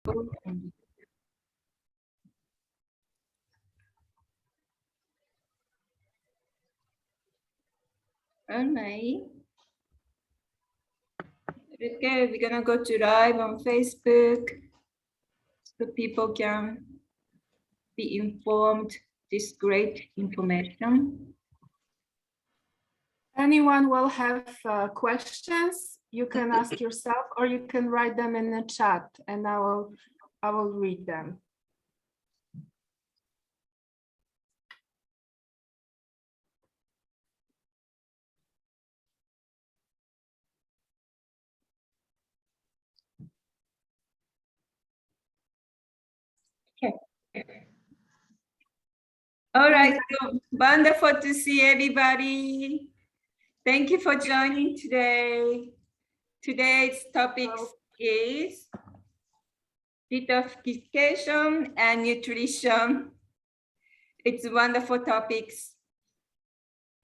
Alright. Okay, we're gonna go to live on Facebook so people can be informed this great information. Anyone will have questions, you can ask yourself or you can write them in the chat and I will read them. Okay. All right, so wonderful to see everybody. Thank you for joining today. Today's topic is detoxification and nutrition. It's wonderful topics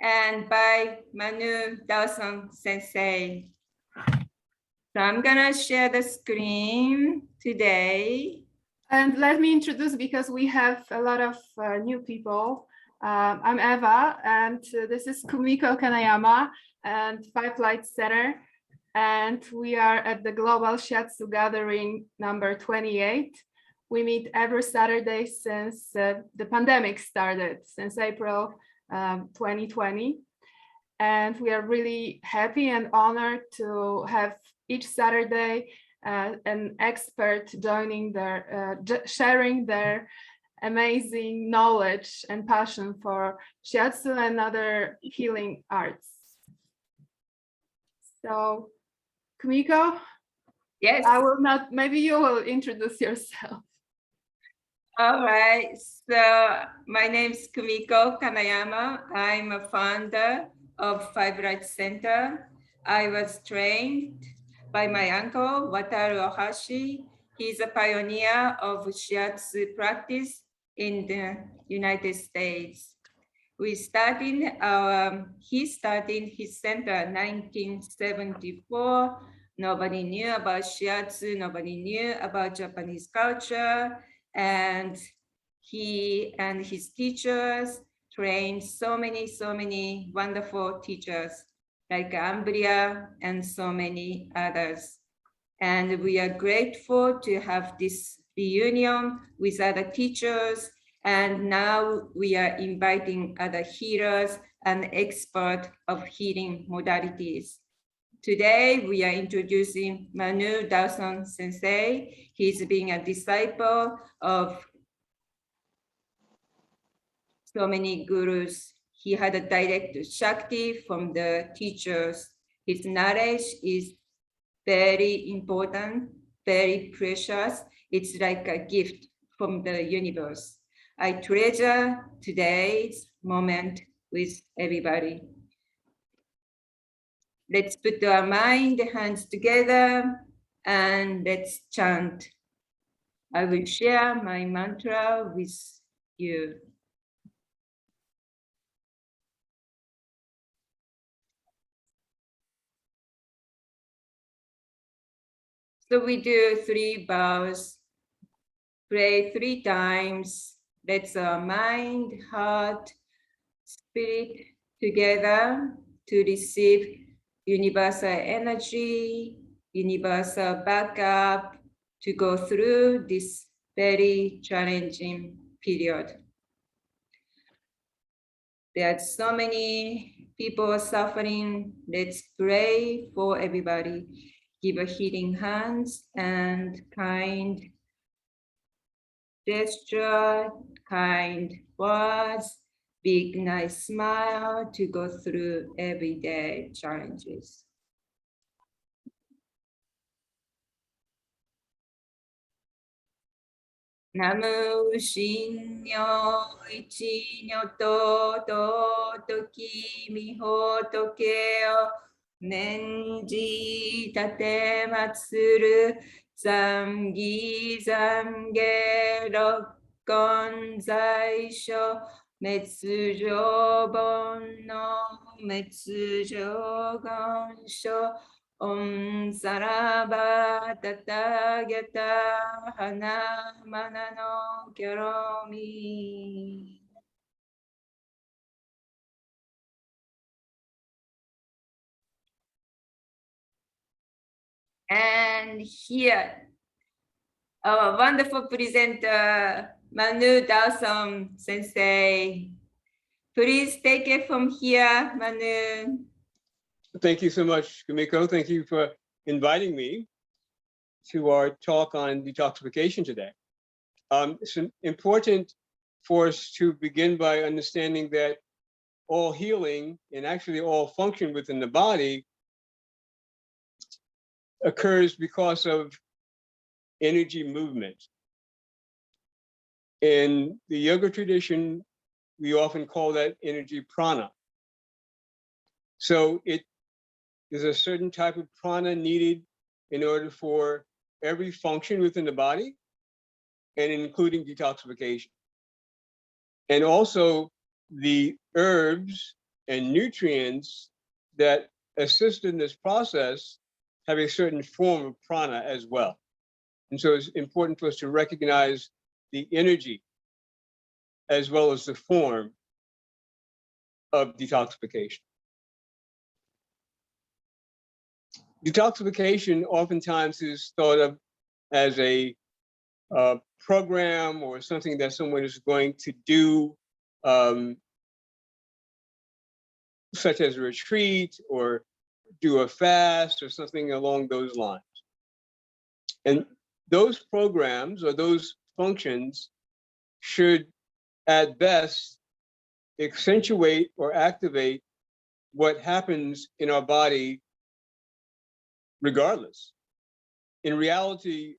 and by Manu Dawson Sensei. So I'm gonna share the screen today. And let me introduce, because we have a lot of new people. I'm Eva, and this is Kumiko Kanayama and Five Light Center. And we are at the Global Shiatsu Gathering number 28. We meet every Saturday since the pandemic started, since April 2020. And we are really happy and honored to have each Saturday an expert joining their, sharing their amazing knowledge and passion for Shiatsu and other healing arts. So, Kumiko? Yes. I will not, maybe you will introduce yourself. All right, so my name is Kumiko Kanayama. I'm a founder of Five Light Center. I was trained by my uncle, Wataru Ohashi. He's a pioneer of Shiatsu practice in the United States. He started his center in 1974. Nobody knew about Shiatsu, nobody knew about Japanese culture. And he and his teachers trained so many wonderful teachers like Ambria and so many others. And we are grateful to have this reunion with other teachers. And now we are inviting other healers and experts of healing modalities. Today, we are introducing Manu Dawson Sensei. He's being a disciple of so many gurus. He had a direct Shakti from the teachers. His knowledge is very important, very precious. It's like a gift from the universe. I treasure today's moment with everybody. Let's put our mind, hands together, and let's chant. I will share my mantra with you. So we do 3 bows, pray 3 times. Let's our mind, heart, spirit together to receive universal energy, universal backup to go through this very challenging period. There are so many people suffering. Let's pray for everybody. Give a healing hands and kind gesture, kind words, big nice smile to go through everyday challenges. Namu Shinyo Ichinyo To Toki Miho Tokeo Nenji Tate Matsuru Zangi Zange Rokkon Zaisho Metsujo Bon no Metsujo Gonsho Om Sarabha Tathagata Hana Manano Karomi. And here, our wonderful presenter, Manu Dawson Sensei. Please take it from here, Manu. Thank you so much, Kumiko. Thank you for inviting me to our talk on detoxification today. It's important for us to begin by understanding that all healing and actually all function within the body occurs because of energy movement. In the yoga tradition, we often call that energy prana. So there's a certain type of prana needed in order for every function within the body, and including detoxification. And also the herbs and nutrients that assist in this process have a certain form of prana as well. And so it's important for us to recognize the energy as well as the form of detoxification. Detoxification oftentimes is thought of as a program or something that someone is going to do, such as a retreat or do a fast or something along those lines. And those programs or those functions should, at best, accentuate or activate what happens in our body regardless. In reality,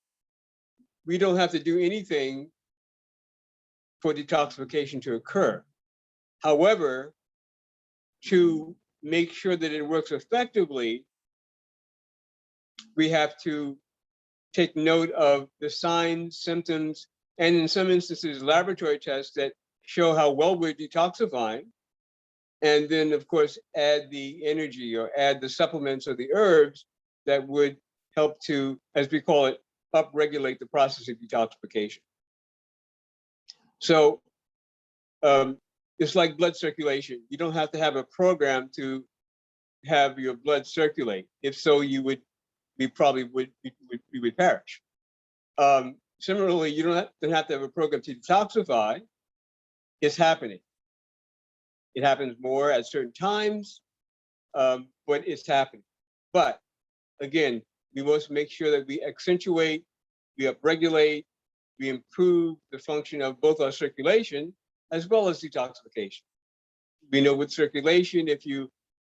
we don't have to do anything for detoxification to occur. However, to make sure that it works effectively, we have to take note of the signs, symptoms, and in some instances, laboratory tests that show how well we're detoxifying. And then, of course, add the energy or add the supplements or the herbs that would help to, as we call it, upregulate the process of detoxification. So it's like blood circulation. You don't have to have a program to have your blood circulate. If so, we would perish. Similarly, you don't have to have a program to detoxify. It's happening. It happens more at certain times, but it's happening. But again, we must make sure that we accentuate, we upregulate, we improve the function of both our circulation as well as detoxification. We know with circulation, if you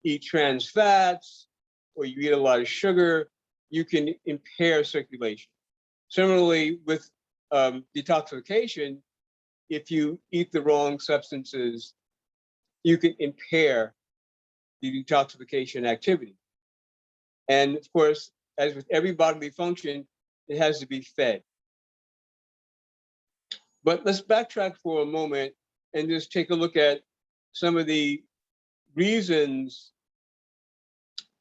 eat trans fats or you eat a lot of sugar, you can impair circulation. Similarly, with detoxification, if you eat the wrong substances, you can impair the detoxification activity. And of course, as with every bodily function, it has to be fed. But let's backtrack for a moment and just take a look at some of the reasons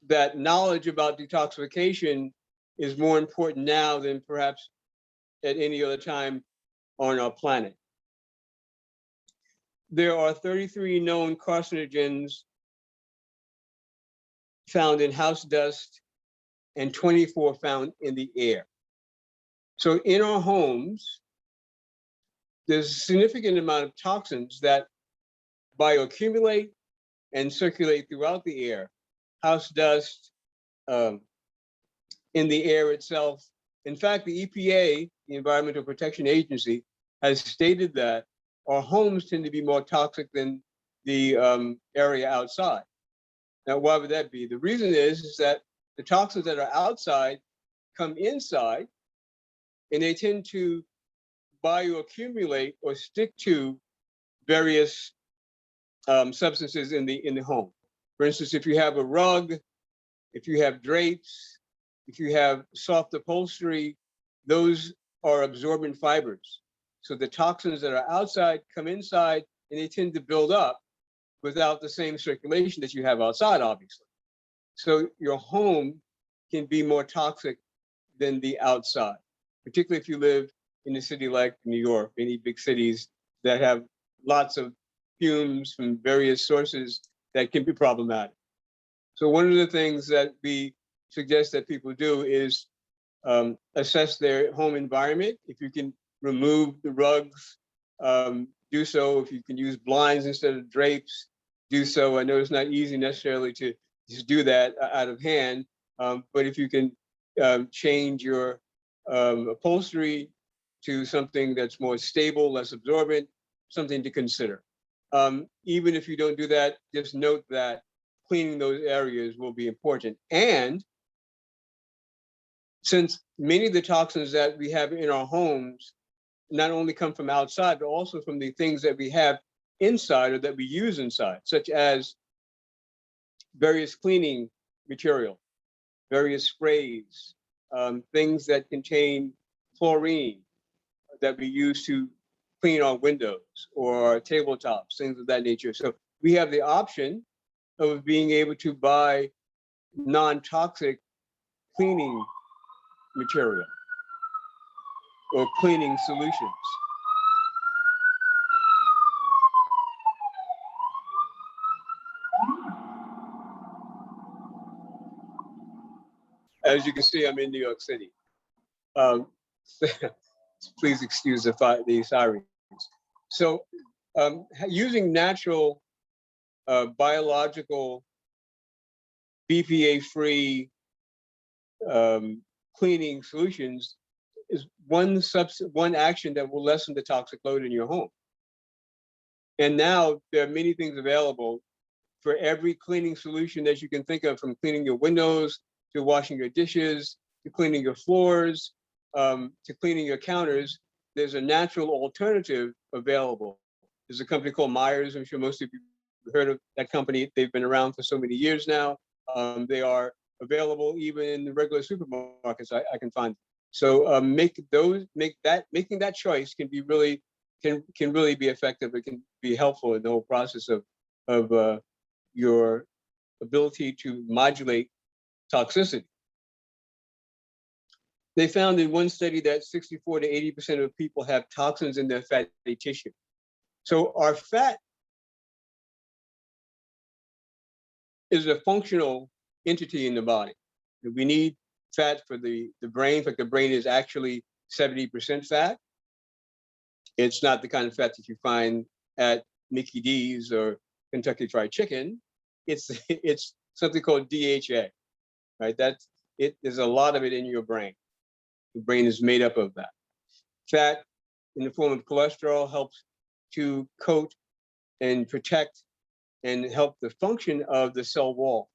that knowledge about detoxification is more important now than perhaps at any other time on our planet. There are 33 known carcinogens found in house dust and 24 found in the air. So in our homes, there's a significant amount of toxins that bioaccumulate and circulate throughout the air. House dust, in the air itself. In fact, the EPA, the Environmental Protection Agency, has stated that our homes tend to be more toxic than the area outside. Now, why would that be? The reason is that the toxins that are outside come inside, and they tend to bioaccumulate or stick to various substances in the home. For instance, if you have a rug, if you have drapes, if you have soft upholstery, those are absorbent fibers. So the toxins that are outside come inside, and they tend to build up without the same circulation that you have outside, obviously. So your home can be more toxic than the outside, particularly if you live in a city like New York, any big cities that have lots of fumes from various sources that can be problematic. So one of the things that we suggest that people do is assess their home environment. If you can remove the rugs, do so. If you can use blinds instead of drapes, do so. I know it's not easy necessarily to just do that out of hand, but if you can change your upholstery to something that's more stable, less absorbent, something to consider. Even if you don't do that, just note that cleaning those areas will be important. And since many of the toxins that we have in our homes not only come from outside, but also from the things that we have inside or that we use inside, such as various cleaning material, various sprays, things that contain chlorine that we use to clean our windows or our tabletops, things of that nature. So we have the option of being able to buy non-toxic cleaning material or cleaning solutions. As you can see, I'm in New York City. Please excuse the sirens. So using natural, biological, BPA-free cleaning solutions is one action that will lessen the toxic load in your home. And now there are many things available for every cleaning solution that you can think of, from cleaning your windows to washing your dishes, to cleaning your floors, to cleaning your counters. There's a natural alternative available. There's a company called Myers. I'm sure most of you have heard of that company. They've been around for so many years now. They are available even in the regular supermarkets. I can find. So making that choice can be really can really be effective. It can be helpful in the whole process of your ability to modulate toxicity. They found in one study that 64 to 80% of people have toxins in their fatty tissue. So our fat is a functional entity in the body. We need fat for the brain. In fact, the brain is actually 70% fat. It's not the kind of fat that you find at Mickey D's or Kentucky Fried Chicken. It's something called DHA, right? There's a lot of it in your brain. The brain is made up of that. Fat in the form of cholesterol helps to coat and protect and help the function of the cell wall.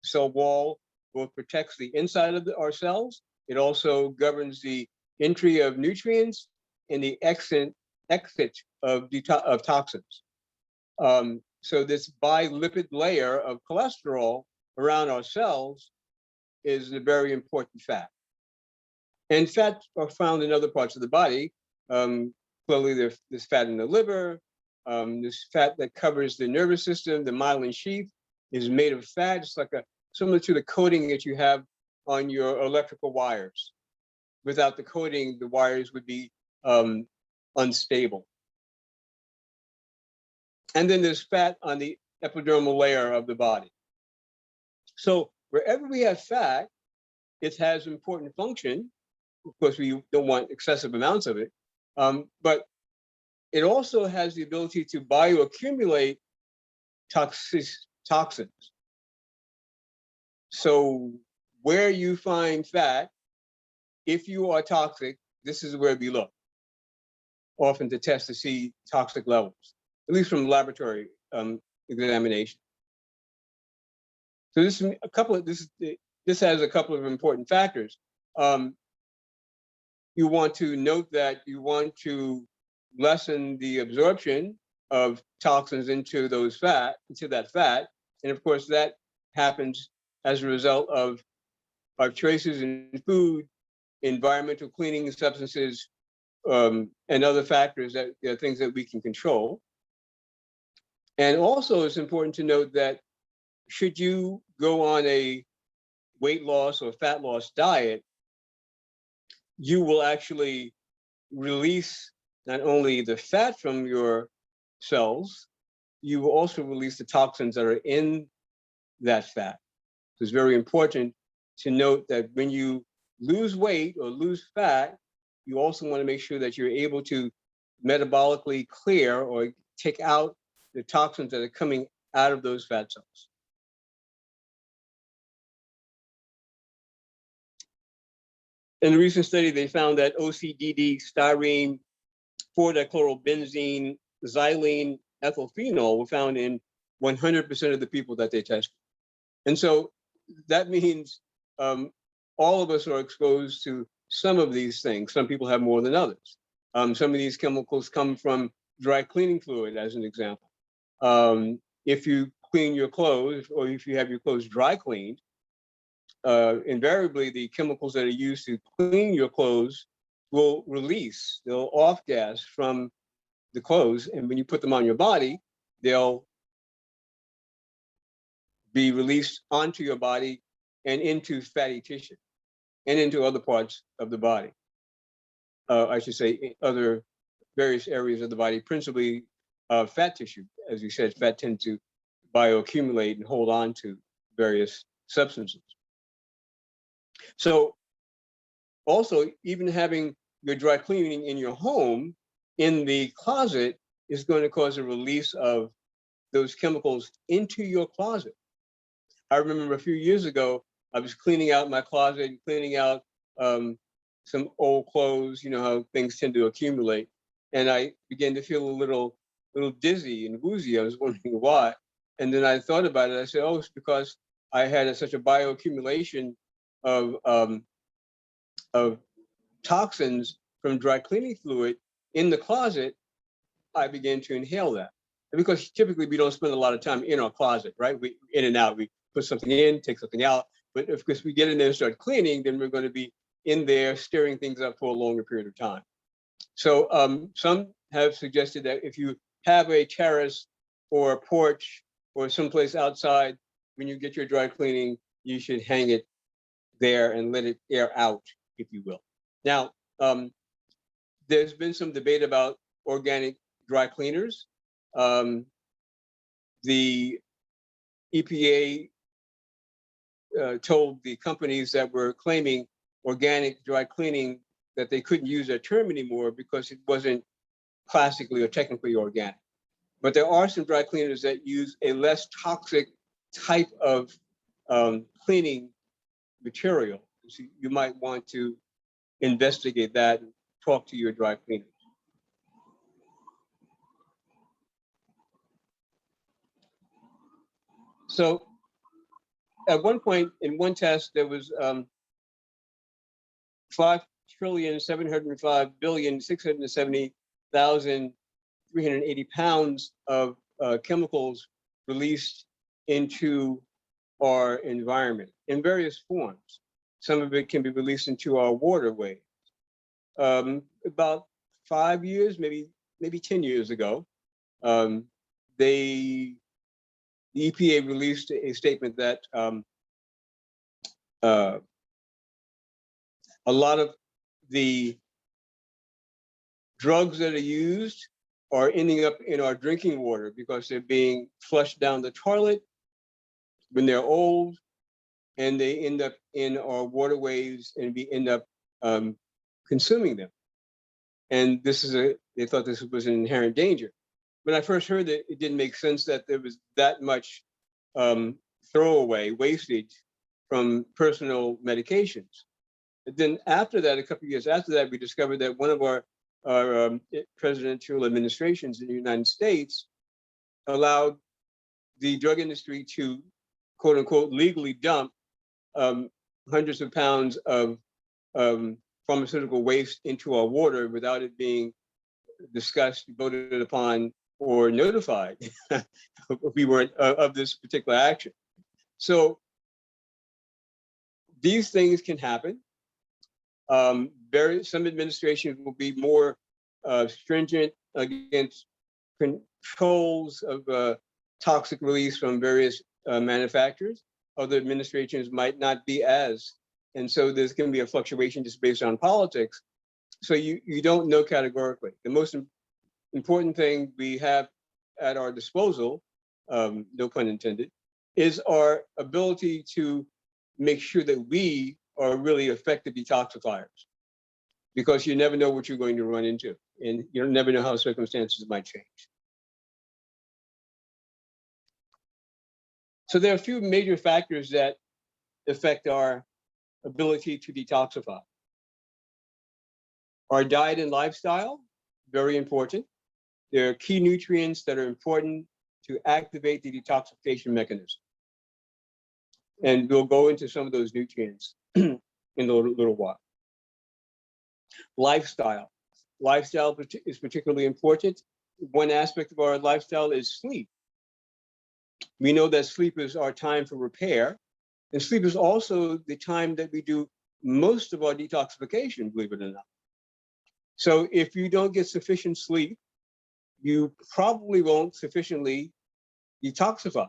Cell wall both protects the inside of our cells. It also governs the entry of nutrients and the exit of toxins. So this bilipid layer of cholesterol around our cells is a very important fat. And fats are found in other parts of the body. Clearly, there's fat in the liver. This fat that covers the nervous system, the myelin sheath, is made of fat. It's like similar to the coating that you have on your electrical wires. Without the coating, the wires would be unstable. And then there's fat on the epidermal layer of the body. So wherever we have fat, it has important function. Of course, we don't want excessive amounts of it, but it also has the ability to bioaccumulate toxins. So where you find fat, if you are toxic, this is where we look, often to test to see toxic levels, at least from laboratory examination. So this has a couple of important factors. You want to note that you want to lessen the absorption of toxins into that fat. And of course, that happens as a result of our choices in food, environmental cleaning substances, and other factors that are things that we can control. And also it's important to note that should you go on a weight loss or fat loss diet, you will actually release not only the fat from your cells, you will also release the toxins that are in that fat. So it's very important to note that when you lose weight or lose fat, you also want to make sure that you're able to metabolically clear or take out the toxins that are coming out of those fat cells. In a recent study, they found that OCDD, styrene, 4-dichlorobenzene, xylene, ethylphenol were found in 100% of the people that they tested. And so that means all of us are exposed to some of these things. Some people have more than others. Some of these chemicals come from dry cleaning fluid, as an example. If you clean your clothes, or if you have your clothes dry cleaned, invariably the chemicals that are used to clean your clothes will release, they'll off gas from the clothes, and when you put them on your body, they'll be released onto your body and into fatty tissue and into other parts of the body. I should say other various areas of the body, principally fat tissue. As you said, fat tends to bioaccumulate and hold on to various substances. So also, even having your dry cleaning in your home, in the closet, is going to cause a release of those chemicals into your closet. I remember a few years ago, I was cleaning out my closet and cleaning out some old clothes, you know how things tend to accumulate. And I began to feel a little dizzy and woozy. I was wondering why. And then I thought about it. I said, oh, it's because I had such a bioaccumulation of toxins from dry cleaning fluid in the closet. I began to inhale that. And because typically we don't spend a lot of time in our closet, right? We in and out, we put something in, take something out. But if because we get in there and start cleaning, then we're going to be in there stirring things up for a longer period of time. So some have suggested that if you have a terrace or a porch or someplace outside, when you get your dry cleaning, you should hang it there and let it air out, if you will. Now, there's been some debate about organic dry cleaners. The EPA told the companies that were claiming organic dry cleaning that they couldn't use that term anymore because it wasn't classically or technically organic. But there are some dry cleaners that use a less toxic type of cleaning material. So you might want to investigate that and talk to your dry cleaners. So at one point in one test, there was 5,705,670,380 pounds of chemicals released into our environment in various forms. Some of it can be released into our waterway. About 5 years, maybe 10 years ago, the EPA released a statement that a lot of the drugs that are used are ending up in our drinking water because they're being flushed down the toilet when they're old, and they end up in our waterways, and we end up consuming them. And this is they thought this was an inherent danger. When I first heard it, it didn't make sense that there was that much throwaway wastage from personal medications. But then after that, a couple of years after that, we discovered that one of our presidential administrations in the United States allowed the drug industry to, quote unquote, legally dump hundreds of pounds of pharmaceutical waste into our water without it being discussed, voted upon, or notified if we weren't of this particular action. So these things can happen. Some administrations will be more stringent against controls of toxic release from various manufacturers. other administrations might not be as. And so there's going to be a fluctuation just based on politics. So you don't know categorically. The most important thing we have at our disposal, no pun intended, is our ability to make sure that we are really effective detoxifiers, because you never know what you're going to run into, and you never know how circumstances might change. So there are a few major factors that affect our ability to detoxify. Our diet and lifestyle, very important. There are key nutrients that are important to activate the detoxification mechanism. And we'll go into some of those nutrients in a little while. Lifestyle. Lifestyle is particularly important. One aspect of our lifestyle is sleep. We know that sleep is our time for repair, and sleep is also the time that we do most of our detoxification, believe it or not. So if you don't get sufficient sleep, you probably won't sufficiently detoxify.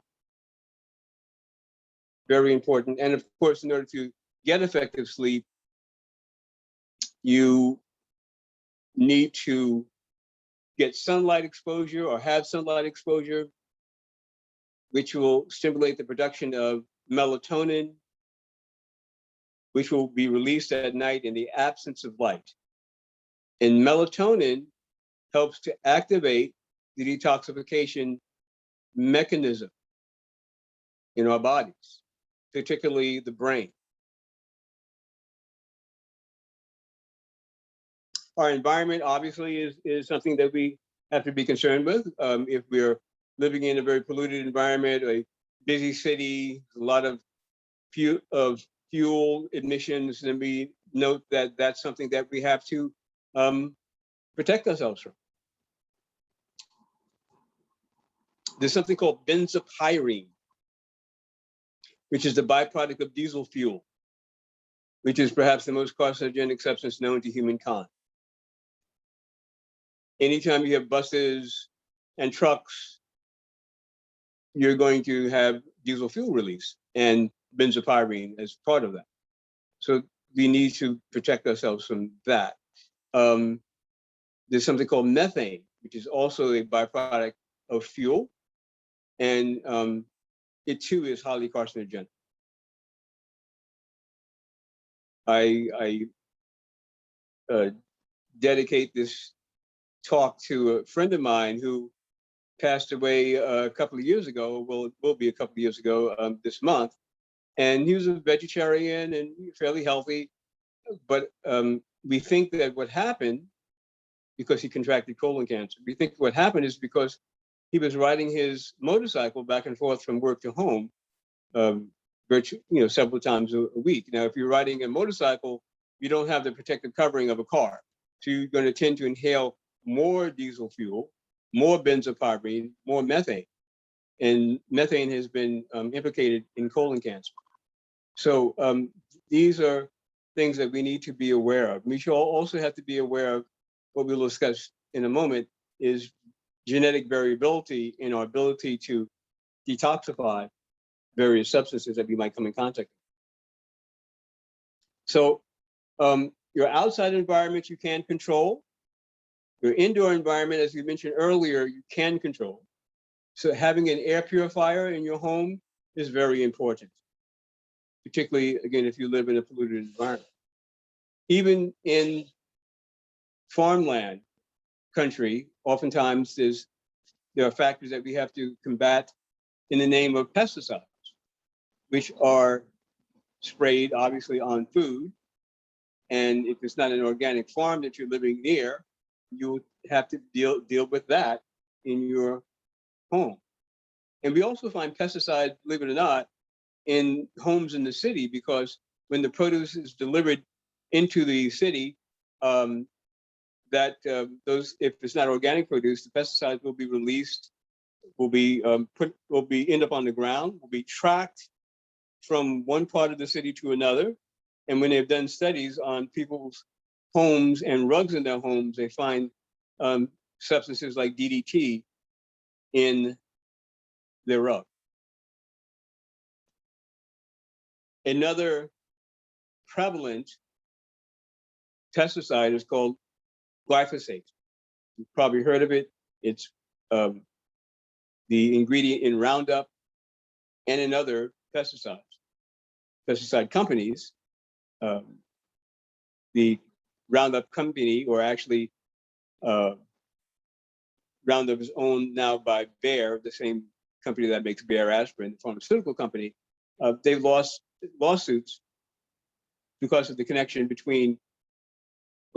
Very important. And of course, in order to get effective sleep, you need to get sunlight exposure or have sunlight exposure, which will stimulate the production of melatonin, which will be released at night in the absence of light. And melatonin helps to activate the detoxification mechanism in our bodies, particularly the brain. Our environment obviously is something that we have to be concerned with. If we're living in a very polluted environment, a busy city, a lot of fuel emissions, then we note that that's something that we have to protect ourselves from. There's something called benzopyrene, which is the byproduct of diesel fuel, which is perhaps the most carcinogenic substance known to humankind. Anytime you have buses and trucks, you're going to have diesel fuel release and benzopyrene as part of that. So we need to protect ourselves from that. There's something called methane, which is also a byproduct of fuel, and it too is highly carcinogenic. I dedicate this talk to a friend of mine who passed away a couple of years ago. Well, it will be a couple of years ago this month. And he was a vegetarian and fairly healthy. But we think that what happened, because he contracted colon cancer, we think what happened is because he was riding his motorcycle back and forth from work to home, several times a week. Now, if you're riding a motorcycle, you don't have the protective covering of a car. So you're going to tend to inhale more diesel fuel, more benzopyrene, more methane. And methane has been implicated in colon cancer. So these are things that we need to be aware of. We should also have to be aware of what we'll discuss in a moment is genetic variability in our ability to detoxify various substances that we might come in contact with. So your outside environment you can control. Your indoor environment, as we mentioned earlier, you can control. So having an air purifier in your home is very important, particularly, again, if you live in a polluted environment. Even in farmland country, oftentimes there are factors that we have to combat in the name of pesticides, which are sprayed obviously on food. And if it's not an organic farm that you're living near, you'll have to deal with that in your home. And we also find pesticides, believe it or not, in homes in the city, because when the produce is delivered into the city, if it's not organic produce, the pesticides will be released, will end up on the ground, will be tracked from one part of the city to another. And when they've done studies on people's homes and rugs in their homes, they find substances like DDT in their rug. Another prevalent pesticide is called glyphosate. You've probably heard of it. It's the ingredient in Roundup and in other pesticides. Pesticide companies, the Roundup company, or actually Roundup is owned now by Bayer, the same company that makes Bayer aspirin, the pharmaceutical company. They've lost lawsuits because of the connection between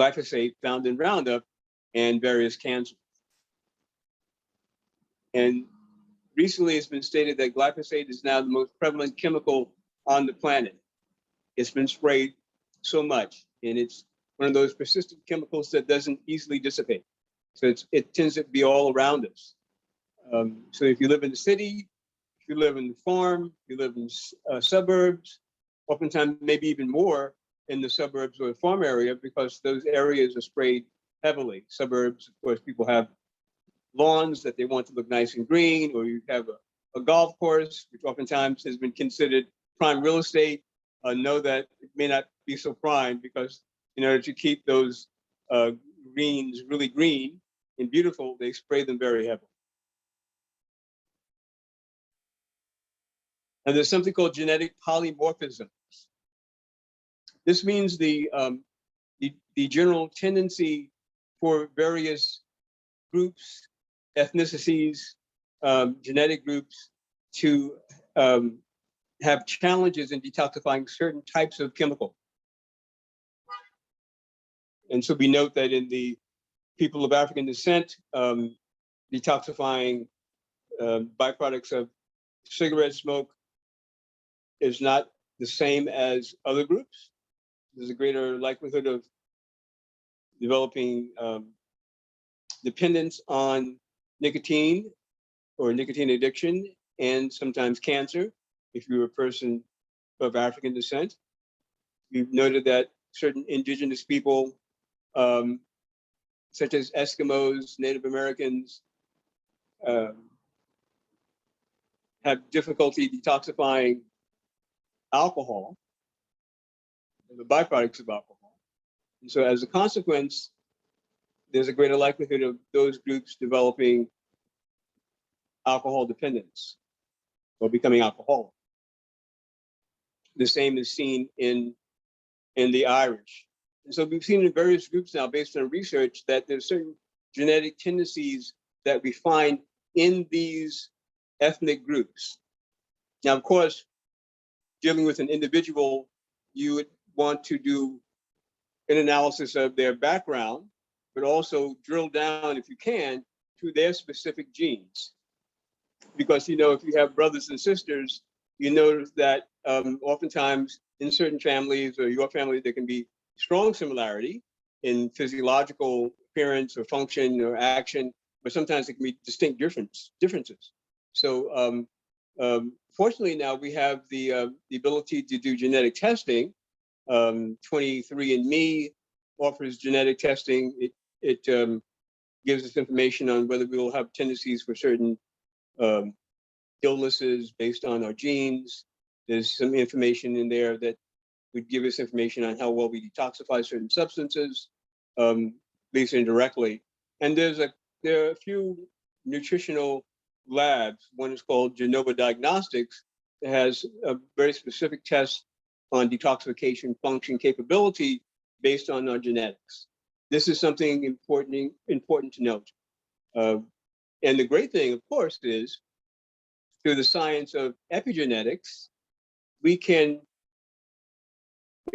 glyphosate found in Roundup and various cancers. And recently it's been stated that glyphosate is now the most prevalent chemical on the planet. It's been sprayed so much, and it's one of those persistent chemicals that doesn't easily dissipate. So it tends to be all around us. So if you live in the city, if you live in the farm, if you live in suburbs, oftentimes maybe even more in the suburbs or the farm area, because those areas are sprayed heavily. Suburbs, of course, people have lawns that they want to look nice and green, or you have a golf course, which oftentimes has been considered prime real estate. Know that it may not be so prime, because in order to keep those greens really green and beautiful, they spray them very heavily. And there's something called genetic polymorphism. This means the general tendency for various groups, ethnicities, genetic groups to have challenges in detoxifying certain types of chemical. And so we note that in the people of African descent, detoxifying byproducts of cigarette smoke is not the same as other groups. There's a greater likelihood of developing dependence on nicotine or nicotine addiction, and sometimes cancer if you're a person of African descent. We've noted that certain indigenous people, such as Eskimos, Native Americans, have difficulty detoxifying alcohol, the byproducts of alcohol. And so as a consequence, there's a greater likelihood of those groups developing alcohol dependence or becoming alcoholic. The same is seen in the Irish. And so we've seen in various groups now, based on research, that there's certain genetic tendencies that we find in these ethnic groups. Now, of course, dealing with an individual, you would want to do an analysis of their background, but also drill down, if you can, to their specific genes. Because, you know, if you have brothers and sisters, you notice that oftentimes in certain families or your family, there can be strong similarity in physiological appearance or function or action, but sometimes it can be distinct differences. So fortunately now we have the ability to do genetic testing. 23andMe offers genetic testing. It gives us information on whether we will have tendencies for certain illnesses based on our genes. There's some information in there that would give us information on how well we detoxify certain substances, at least indirectly. And there are a few nutritional labs. One is called Genova Diagnostics. That has a very specific test on detoxification function capability based on our genetics. This is something important to note. And the great thing, of course, is through the science of epigenetics, we can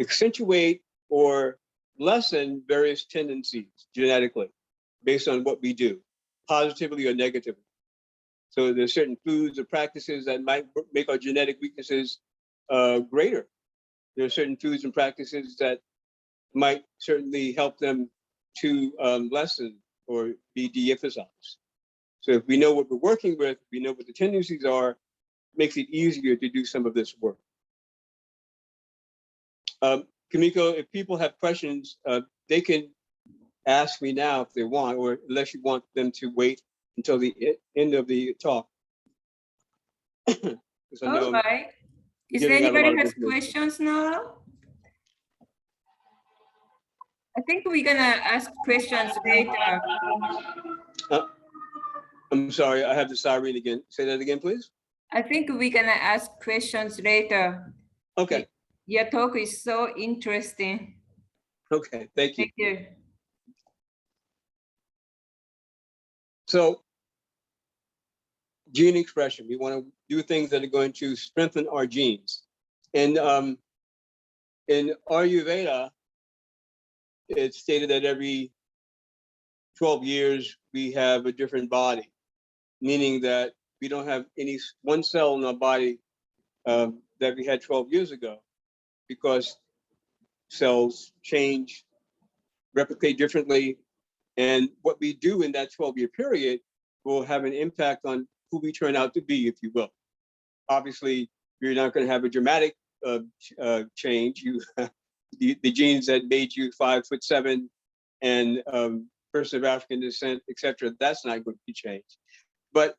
accentuate or lessen various tendencies genetically based on what we do, positively or negatively. So there's certain foods or practices that might make our genetic weaknesses greater. There are certain foods and practices that might certainly help them to lessen or be de-emphasized. So if we know what we're working with, we know what the tendencies are, it makes it easier to do some of this work. Kimiko, if people have questions, they can ask me now if they want, or unless you want them to wait until the end of the talk. All right. Is there giving out a lot anybody of has information. questions now? I think we're gonna ask questions later. I'm sorry, I have the siren again. Say that again, please. I think we're gonna ask questions later. Okay, Your talk is so interesting. okay, thank you. Thank you. So, gene expression, we want to do things that are going to strengthen our genes. And in Ayurveda, it's stated that every 12 years, we have a different body, meaning that we don't have any one cell in our body that we had 12 years ago, because cells change, replicate differently, and what we do in that 12-year period will have an impact on who we turn out to be, if you will. Obviously, you're not going to have a dramatic change. You, the genes that made you 5'7" and person of African descent, etc., that's not going to be changed. But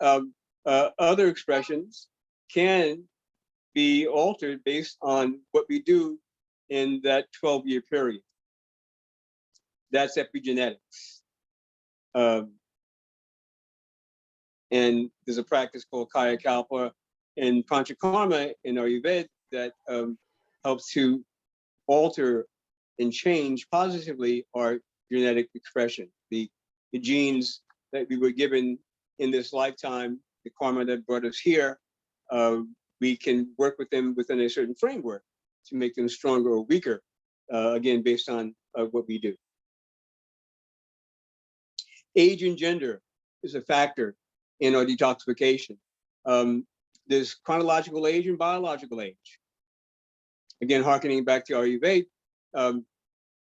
other expressions can be altered based on what we do in that 12-year period. That's epigenetics. And there's a practice called Kaya Kalpa and Panchakarma in Ayurveda that helps to alter and change positively our genetic expression. The genes that we were given in this lifetime, the karma that brought us here, we can work with them within a certain framework to make them stronger or weaker, again, based on what we do. Age and gender is a factor in our detoxification. There's chronological age and biological age. Again, harkening back to Ayurveda,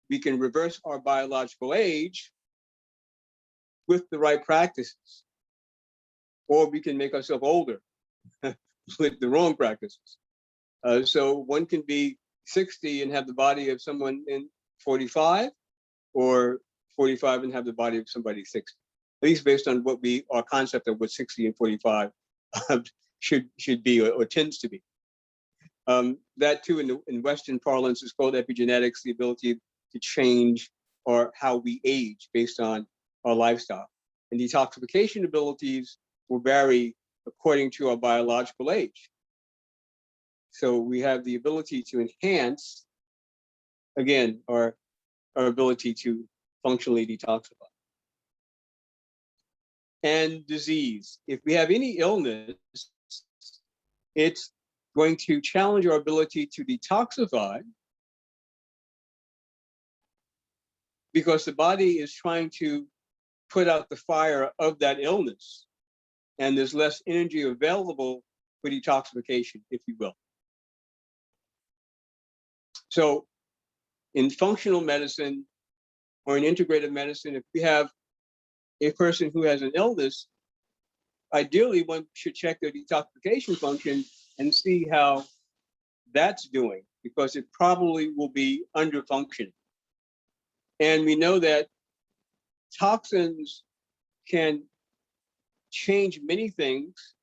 we can reverse our biological age with the right practices, or we can make ourselves older with the wrong practices. So one can be 60 and have the body of someone in 45, or 45 and have the body of somebody 60. At least based on what our concept of what 60 and 45 should be or tends to be. That too, in Western parlance, is called epigenetics, the ability to change or how we age based on our lifestyle. And detoxification abilities will vary according to our biological age. So we have the ability to enhance, again, our ability to functionally detoxify. And disease. If we have any illness, it's going to challenge our ability to detoxify, because the body is trying to put out the fire of that illness, and there's less energy available for detoxification, if you will. So in functional medicine or in integrative medicine, if we have a person who has an illness, ideally one should check their detoxification function and see how that's doing, because it probably will be under functioning. And we know that toxins can change many things.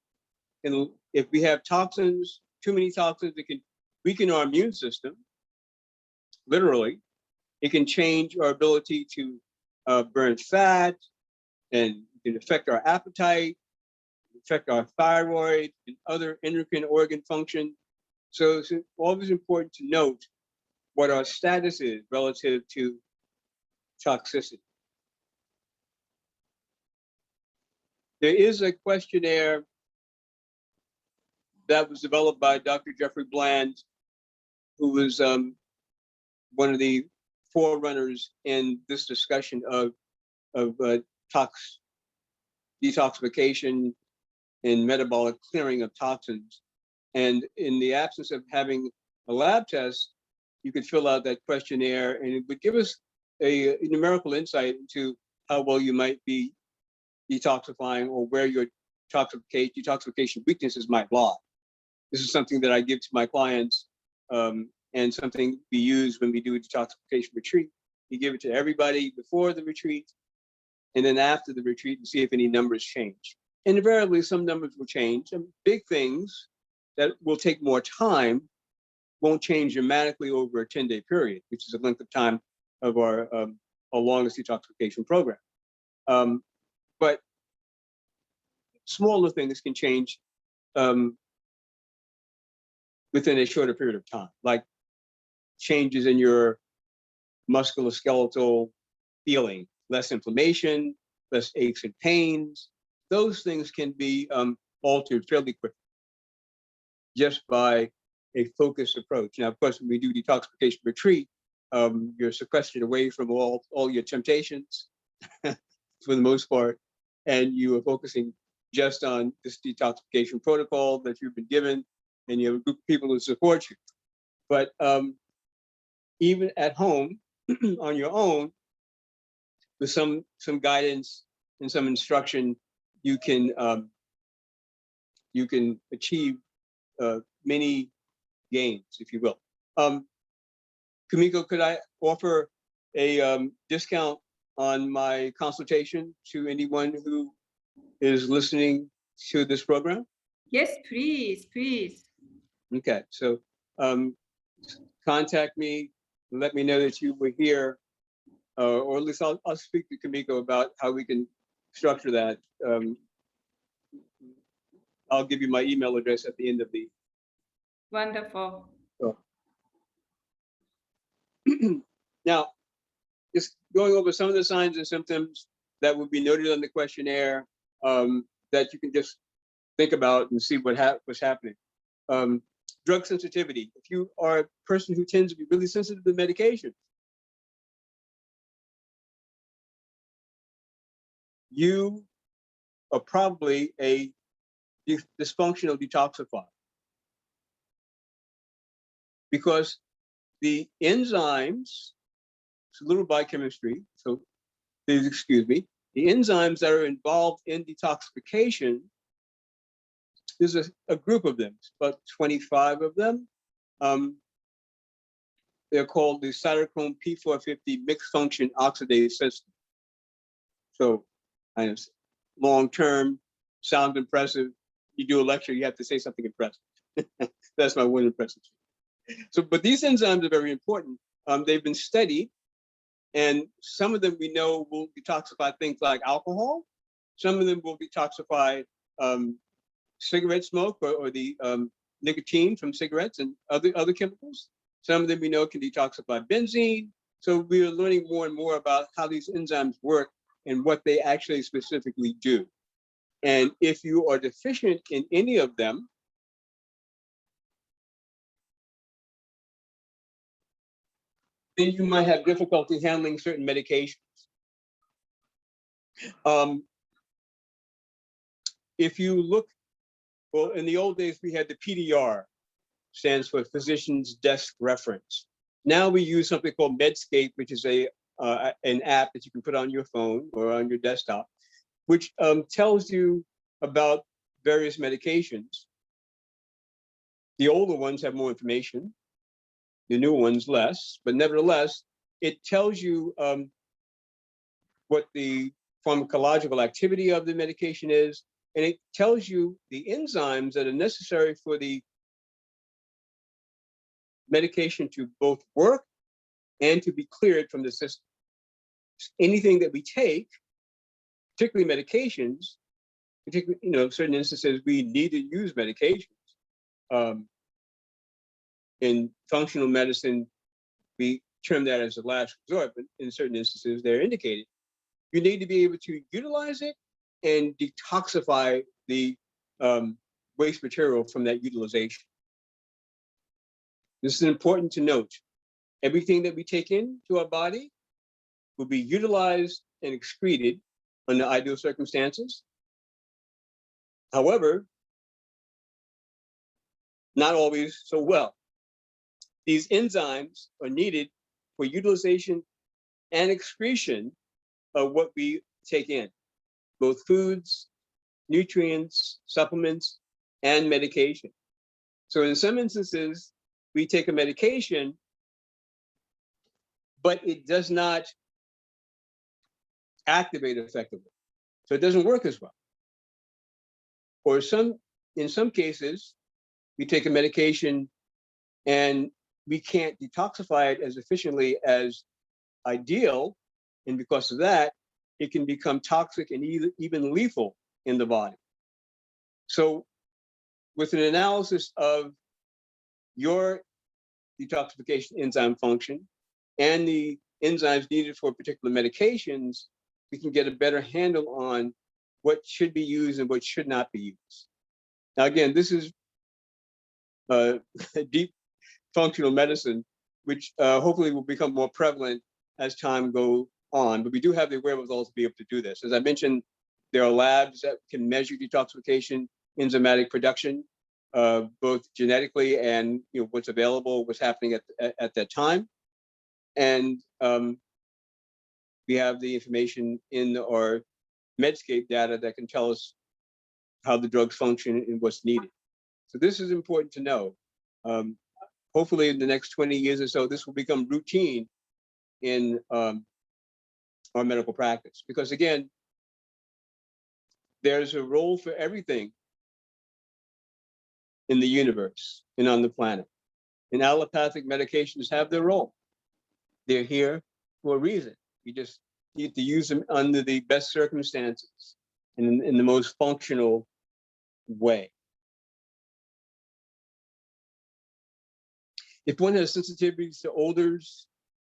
And if we have toxins, too many toxins, it can weaken our immune system, literally. It can change our ability to burn fat, and it can affect our appetite, affect our thyroid and other endocrine organ function. So it's always important to note what our status is relative to toxicity. There is a questionnaire that was developed by Dr. Jeffrey Bland, who was one of the forerunners in this discussion of detoxification and metabolic clearing of toxins. And in the absence of having a lab test, you could fill out that questionnaire, and it would give us a numerical insight into how well you might be detoxifying, or where your detoxification weaknesses might lie. This is something that I give to my clients, and something we use when we do a detoxification retreat. We give it to everybody before the retreat, and then after the retreat, and see if any numbers change. And invariably, some numbers will change. And big things that will take more time won't change dramatically over a 10-day period, which is the length of time of our longest detoxification program. But smaller things can change within a shorter period of time, like changes in your musculoskeletal feeling, less inflammation, less aches and pains. Those things can be altered fairly quickly just by a focused approach. Now, of course, when we do detoxification retreat, you're sequestered away from all your temptations for the most part, and you are focusing just on this detoxification protocol that you've been given, and you have a group of people who support you. But even at home, on your own, with some guidance and some instruction, you can achieve many gains, if you will. Kumiko, could I offer a discount on my consultation to anyone who is listening to this program? Yes, please, please. Okay, so contact me, let me know that you were here, or at least I'll speak to Kumiko about how we can structure that. I'll give you my email address at the end of the. Wonderful. Oh. Now, just going over some of the signs and symptoms that would be noted on the questionnaire that you can just think about and see what's happening. Drug sensitivity. If you are a person who tends to be really sensitive to medication, you are probably a dysfunctional detoxifier, because the enzymes, it's a little biochemistry, so please excuse me, the enzymes that are involved in detoxification, there's a group of them, about 25 of them. They're called the cytochrome P450 mixed function oxidase system. So, I know, long-term, sounds impressive. You do a lecture, you have to say something impressive. That's my one impressive. So, but these enzymes are very important. They've been studied, and some of them we know will detoxify things like alcohol. Some of them will detoxify cigarette smoke or the nicotine from cigarettes and other chemicals. Some of them we know can detoxify benzene. So we are learning more and more about how these enzymes work and what they actually specifically do. And if you are deficient in any of them, then you might have difficulty handling certain medications. If you look, well, in the old days, we had the PDR, stands for Physician's Desk Reference. Now we use something called Medscape, which is an app that you can put on your phone or on your desktop, which tells you about various medications. The older ones have more information, the new ones less, but nevertheless, it tells you what the pharmacological activity of the medication is, and it tells you the enzymes that are necessary for the medication to both work and to be cleared from the system. Anything that we take, particularly medications, particularly, certain instances we need to use medications. In functional medicine, we term that as a last resort, but in certain instances they're indicated. You need to be able to utilize it and detoxify the waste material from that utilization. This is important to note. Everything that we take into our body will be utilized and excreted under ideal circumstances. However, not always so well. These enzymes are needed for utilization and excretion of what we take in, both foods, nutrients, supplements, and medication. So in some instances, we take a medication, but it does not activate effectively. So it doesn't work as well. Or in some cases, we take a medication and we can't detoxify it as efficiently as ideal. And because of that, it can become toxic and even lethal in the body. So with an analysis of your detoxification enzyme function and the enzymes needed for particular medications, we can get a better handle on what should be used and what should not be used. Now, again, this is deep functional medicine, which hopefully will become more prevalent as time goes on. But we do have the wherewithal to be able to do this. As I mentioned, there are labs that can measure detoxification, enzymatic production, both genetically and what's available, what's happening at that time. And we have the information in our Medscape data that can tell us how the drugs function and what's needed. So this is important to know. Hopefully in the next 20 years or so, this will become routine in our medical practice. Because again, there's a role for everything in the universe and on the planet. And allopathic medications have their role. They're here for a reason. We just need to use them under the best circumstances and in the most functional way. If one has sensitivities to odors,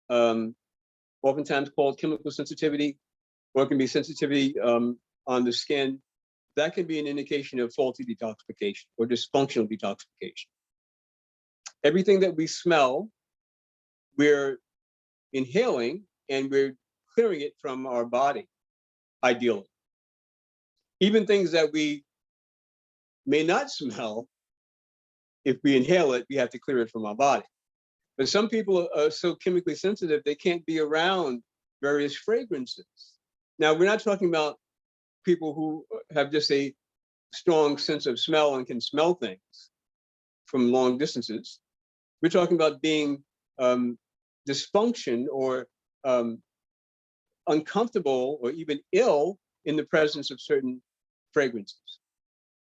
oftentimes called chemical sensitivity, or it can be sensitivity on the skin, that can be an indication of faulty detoxification or dysfunctional detoxification. Everything that we smell, we're inhaling and we're clearing it from our body, ideally. Even things that we may not smell, if we inhale it, we have to clear it from our body. But some people are so chemically sensitive, they can't be around various fragrances. Now, we're not talking about people who have just a strong sense of smell and can smell things from long distances. We're talking about being dysfunction or uncomfortable or even ill in the presence of certain fragrances.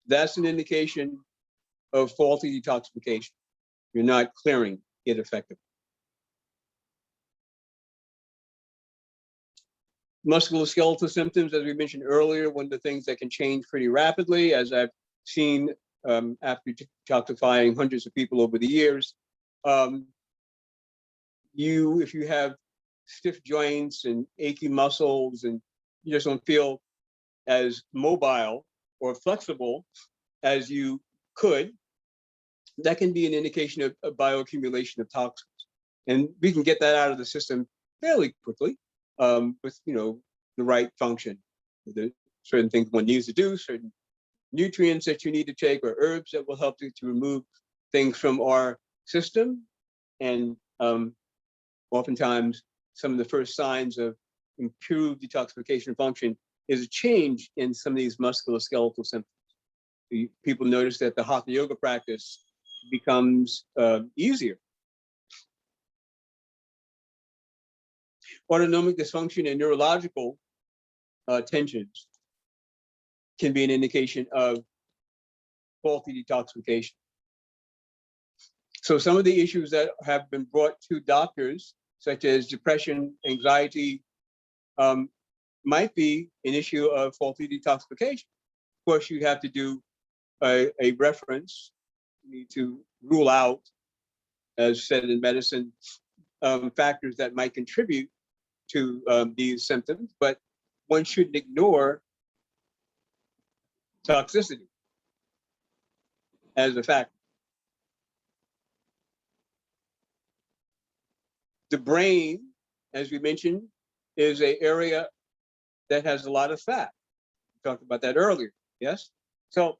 That's an indication of faulty detoxification. You're not clearing it effectively. Musculoskeletal symptoms, as we mentioned earlier, one of the things that can change pretty rapidly, as I've seen after detoxifying hundreds of people over the years. If you have stiff joints and achy muscles and you just don't feel as mobile or flexible as you could, that can be an indication of bioaccumulation of toxins. And we can get that out of the system fairly quickly with the right function. There's certain things one needs to do, certain nutrients that you need to take, or herbs that will help you to remove things from our system. And oftentimes, some of the first signs of improved detoxification function is a change in some of these musculoskeletal symptoms. People notice that the Hatha yoga practice becomes easier. Autonomic dysfunction and neurological tensions can be an indication of faulty detoxification. So some of the issues that have been brought to doctors, such as depression, anxiety, might be an issue of faulty detoxification. Of course, you have to do a reference. You need to rule out, as said in medicine, factors that might contribute to these symptoms, but one shouldn't ignore toxicity as a factor. The brain, as we mentioned, is an area that has a lot of fat. We talked about that earlier, yes? So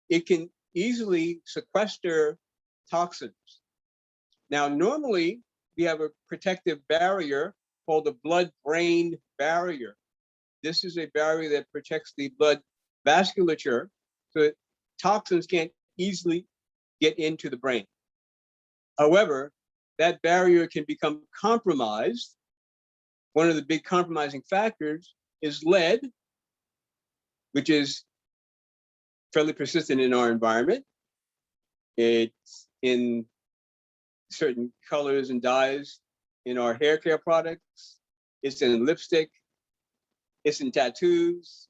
it can easily sequester toxins. Now, normally, we have a protective barrier called the blood-brain barrier. This is a barrier that protects the blood vasculature so that toxins can't easily get into the brain. However, that barrier can become compromised. One of the big compromising factors is lead, which is fairly persistent in our environment. It's in certain colors and dyes in our hair care products. It's in lipstick. It's in tattoos,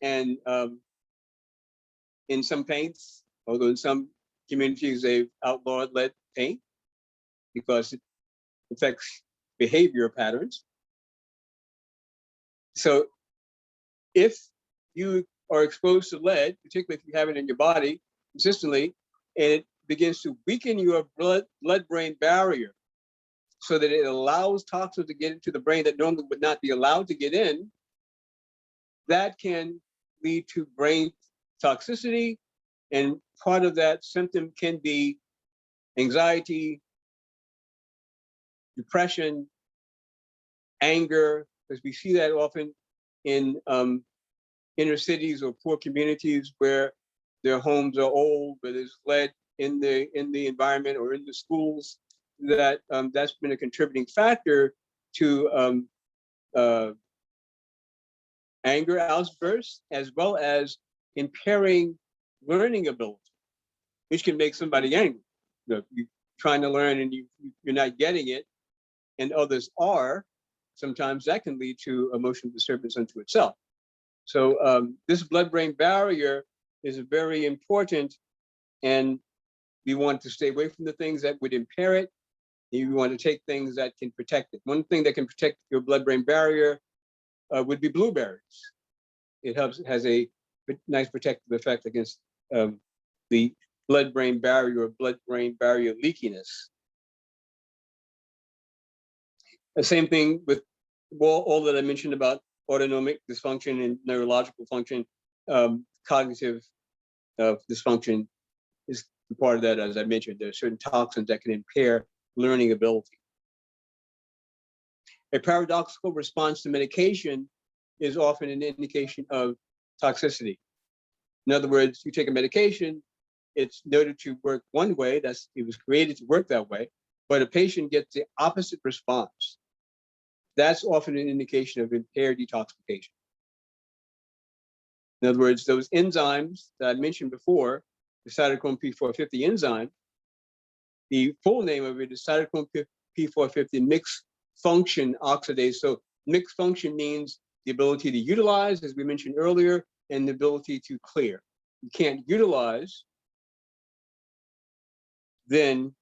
and in some paints. Although in some communities they've outlawed lead paint because it affects behavior patterns. So if you are exposed to lead, particularly if you have it in your body consistently, and it begins to weaken your blood-brain barrier so that it allows toxins to get into the brain that normally would not be allowed to get in, that can lead to brain toxicity. And part of that symptom can be anxiety, depression, anger, because we see that often in inner cities or poor communities where their homes are old, where there's lead in the environment or in the schools. That's been a contributing factor to anger outbursts, as well as impairing learning ability, which can make somebody angry. You're trying to learn and you're not getting it, and others are. Sometimes that can lead to emotional disturbance unto itself. So this blood-brain barrier is very important, and we want to stay away from the things that would impair it. You want to take things that can protect it. One thing that can protect your blood-brain barrier would be blueberries. It has a nice protective effect against the blood-brain barrier or blood-brain barrier leakiness. The same thing with all that I mentioned about autonomic dysfunction and neurological function. Cognitive dysfunction is part of that. As I mentioned, there are certain toxins that can impair learning ability. A paradoxical response to medication is often an indication of toxicity. In other words, you take a medication, it's noted to work one way, it was created to work that way, but a patient gets the opposite response. That's often an indication of impaired detoxification. In other words, those enzymes that I mentioned before, the cytochrome P450 enzyme, the full name of it is cytochrome P450 mixed function oxidase. So mixed function means the ability to utilize, as we mentioned earlier, and the ability to clear. You can't utilize, then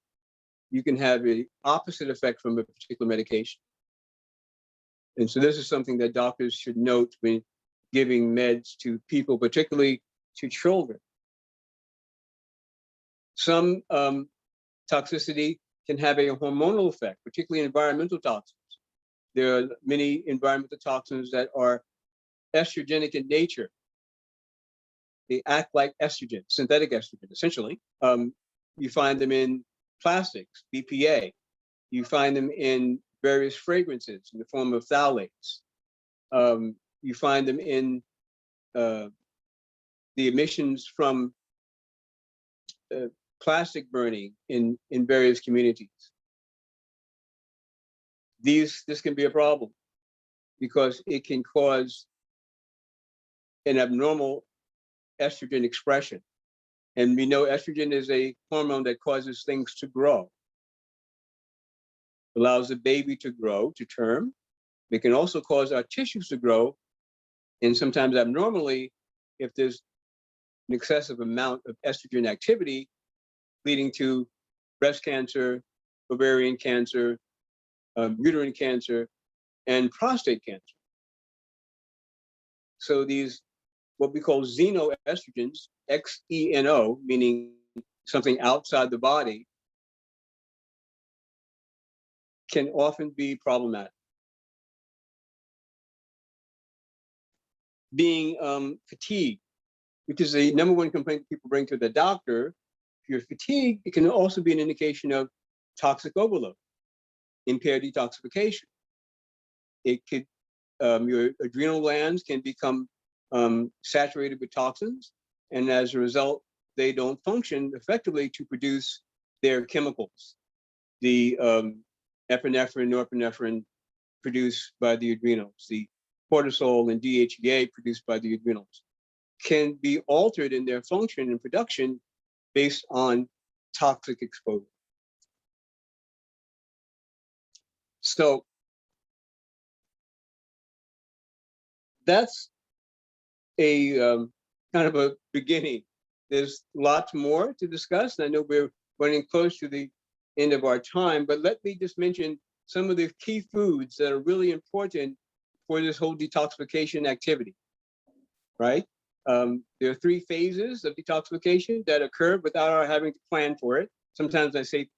you can have an opposite effect from a particular medication. And so this is something that doctors should note when giving meds to people, particularly to children. Some toxicity can have a hormonal effect, particularly environmental toxins. There are many environmental toxins that are estrogenic in nature. They act like estrogen, synthetic estrogen, essentially. You find them in plastics, BPA. You find them in various fragrances in the form of phthalates. You find them in the emissions from plastic burning in various communities. This can be a problem because it can cause an abnormal estrogen expression. And we know estrogen is a hormone that causes things to grow. Allows the baby to grow to term. It can also cause our tissues to grow, and sometimes abnormally, if there's an excessive amount of estrogen activity, leading to breast cancer, ovarian cancer, uterine cancer, and prostate cancer. So these, what we call xenoestrogens, X-E-N-O, meaning something outside the body, can often be problematic. Being fatigued, which is the number one complaint people bring to the doctor. If you're fatigued, it can also be an indication of toxic overload, impaired detoxification. It could, your adrenal glands can become saturated with toxins, and as a result, they don't function effectively to produce their chemicals. The epinephrine, norepinephrine produced by the adrenals, the cortisol and DHEA produced by the adrenals, can be altered in their function and production based on toxic exposure. So that's a kind of a beginning. There's lots more to discuss. And I know we're running close to the end of our time, but let me just mention some of the key foods that are really important for this whole detoxification activity, right? There are 3 phases of detoxification that occur without our having to plan for it. Sometimes I say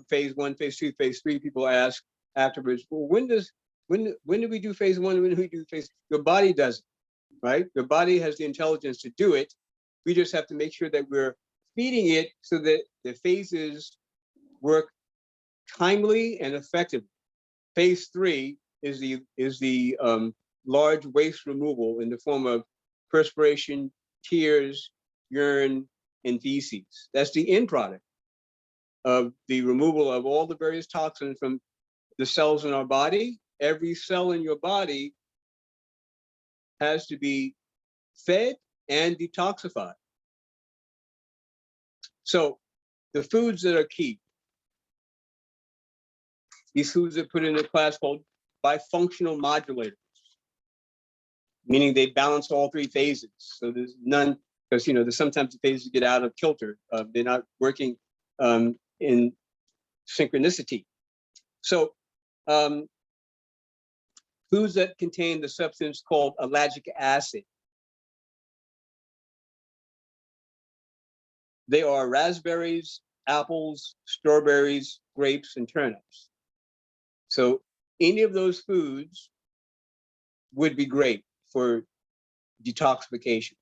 phase 1, phase 2, phase 3. People ask afterwards, well, when do we do phase 1? When do we do phase? Your body does it, right? Your body has the intelligence to do it. We just have to make sure that we're feeding it so that the phases work timely and effectively. Phase 3 is the large waste removal in the form of perspiration, tears, urine, and feces. That's the end product of the removal of all the various toxins from the cells in our body. Every cell in your body has to be fed and detoxified. So the foods that are key, these foods are put in a class called bifunctional modulators, meaning they balance all 3 phases. So there's none, because there's sometimes the phases get out of kilter. They're not working in synchronicity. So foods that contain the substance called ellagic acid. They are raspberries, apples, strawberries, grapes, and turnips. So any of those foods would be great for detoxification.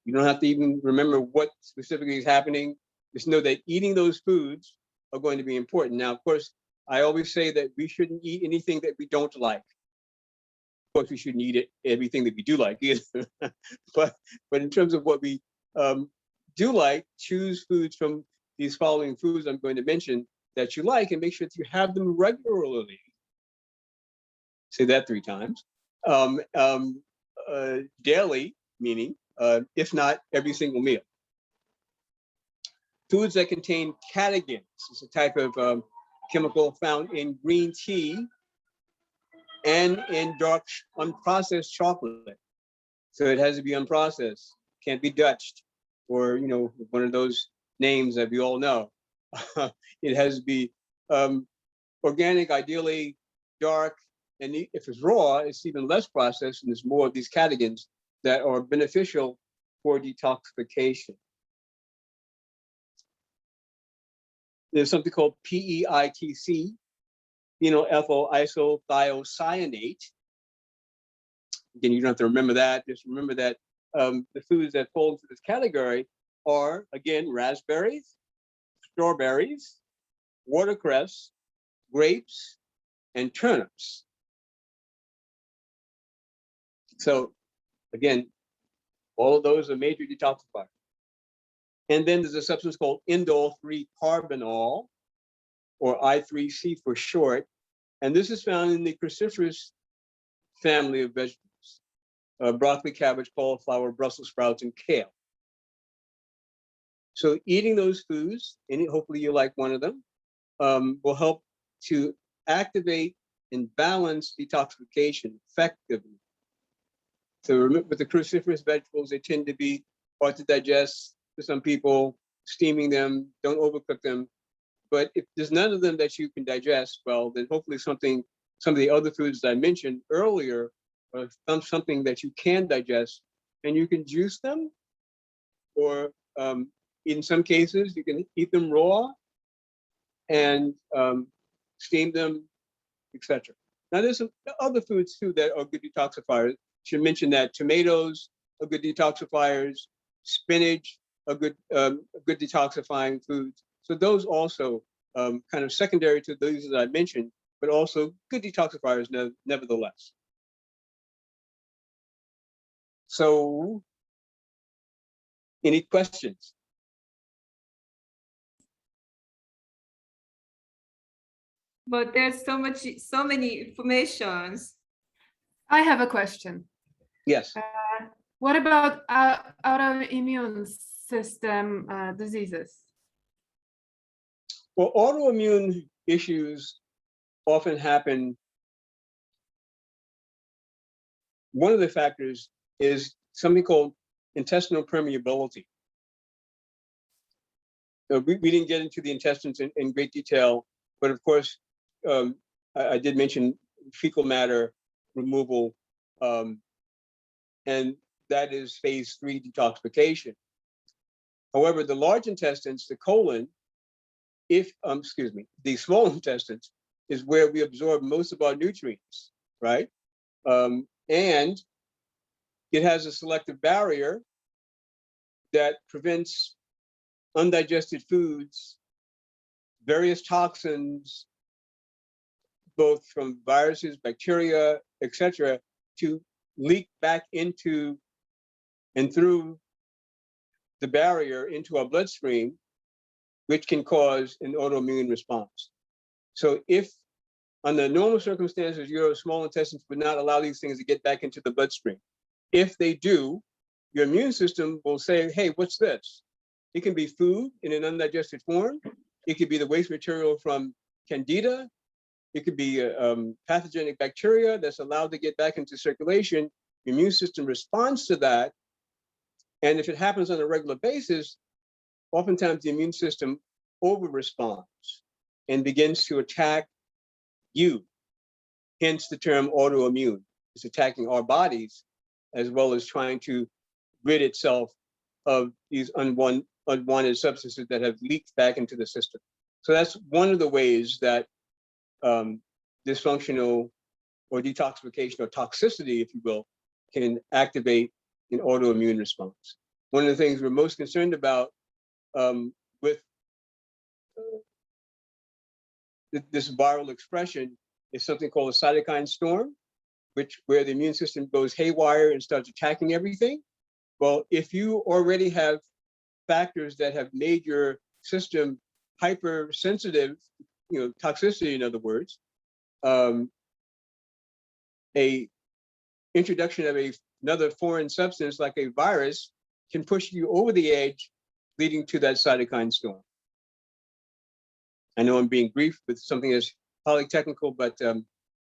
You don't have to even remember what specifically is happening. Just know that eating those foods are going to be important. Now, of course, I always say that we shouldn't eat anything that we don't like. Of course, we shouldn't eat everything that we do like either. but in terms of what we do like, choose foods from these following foods I'm going to mention that you like, and make sure that you have them regularly. Say that 3 times. Daily, meaning, if not every single meal. Foods that contain catechins. It's a type of chemical found in green tea and in dark unprocessed chocolate. So it has to be unprocessed, can't be Dutched, or one of those names that we all know. It has to be organic, ideally dark, and if it's raw, it's even less processed, and there's more of these catechins that are beneficial for detoxification. There's something called PEITC, phenylethyl isothiocyanate. Again, you don't have to remember that. Just remember that the foods that fall into this category are, again, raspberries, strawberries, watercress, grapes, and turnips. So again, all of those are major detoxifiers. And then there's a substance called indole 3-carbinol, or I3C for short. And this is found in the cruciferous family of vegetables, broccoli, cabbage, cauliflower, Brussels sprouts, and kale. So eating those foods, and hopefully you like one of them, will help to activate and balance detoxification effectively. So with the cruciferous vegetables, they tend to be hard to digest for some people. Steaming them, don't overcook them. But if there's none of them that you can digest, well, then hopefully some of the other foods that I mentioned earlier are something that you can digest, and you can juice them, or in some cases you can eat them raw and steam them, etc. Now there's some other foods too that are good detoxifiers. Should mention that tomatoes are good detoxifiers, spinach are good detoxifying foods. So those also kind of secondary to those that I mentioned, but also good detoxifiers nevertheless. So, any questions? But there's so many informations. I have a question. Yes. What about autoimmune system diseases? Well, autoimmune issues often happen. One of the factors is something called intestinal permeability. We didn't get into the intestines in great detail, but of course, I did mention fecal matter removal, and that is phase 3 detoxification. However, the large intestines, the colon, the small intestines is where we absorb most of our nutrients, right? And it has a selective barrier that prevents undigested foods, various toxins, both from viruses, bacteria, etc., to leak back into and through the barrier into our bloodstream, which can cause an autoimmune response. So if under normal circumstances, your small intestines would not allow these things to get back into the bloodstream. If they do, your immune system will say, hey, what's this? It can be food in an undigested form. It could be the waste material from candida. It could be pathogenic bacteria that's allowed to get back into circulation. The immune system responds to that. And if it happens on a regular basis, oftentimes the immune system over-responds and begins to attack you. Hence the term autoimmune. It's attacking our bodies as well as trying to rid itself of these unwanted substances that have leaked back into the system. So that's one of the ways that dysfunctional or detoxification or toxicity, if you will, can activate an autoimmune response. One of the things we're most concerned about with this viral expression is something called a cytokine storm, where the immune system goes haywire and starts attacking everything. Well, if you already have factors that have made your system hypersensitive, toxicity, in other words, a introduction of another foreign substance like a virus can push you over the edge, leading to that cytokine storm. I know I'm being brief with something that's highly technical, but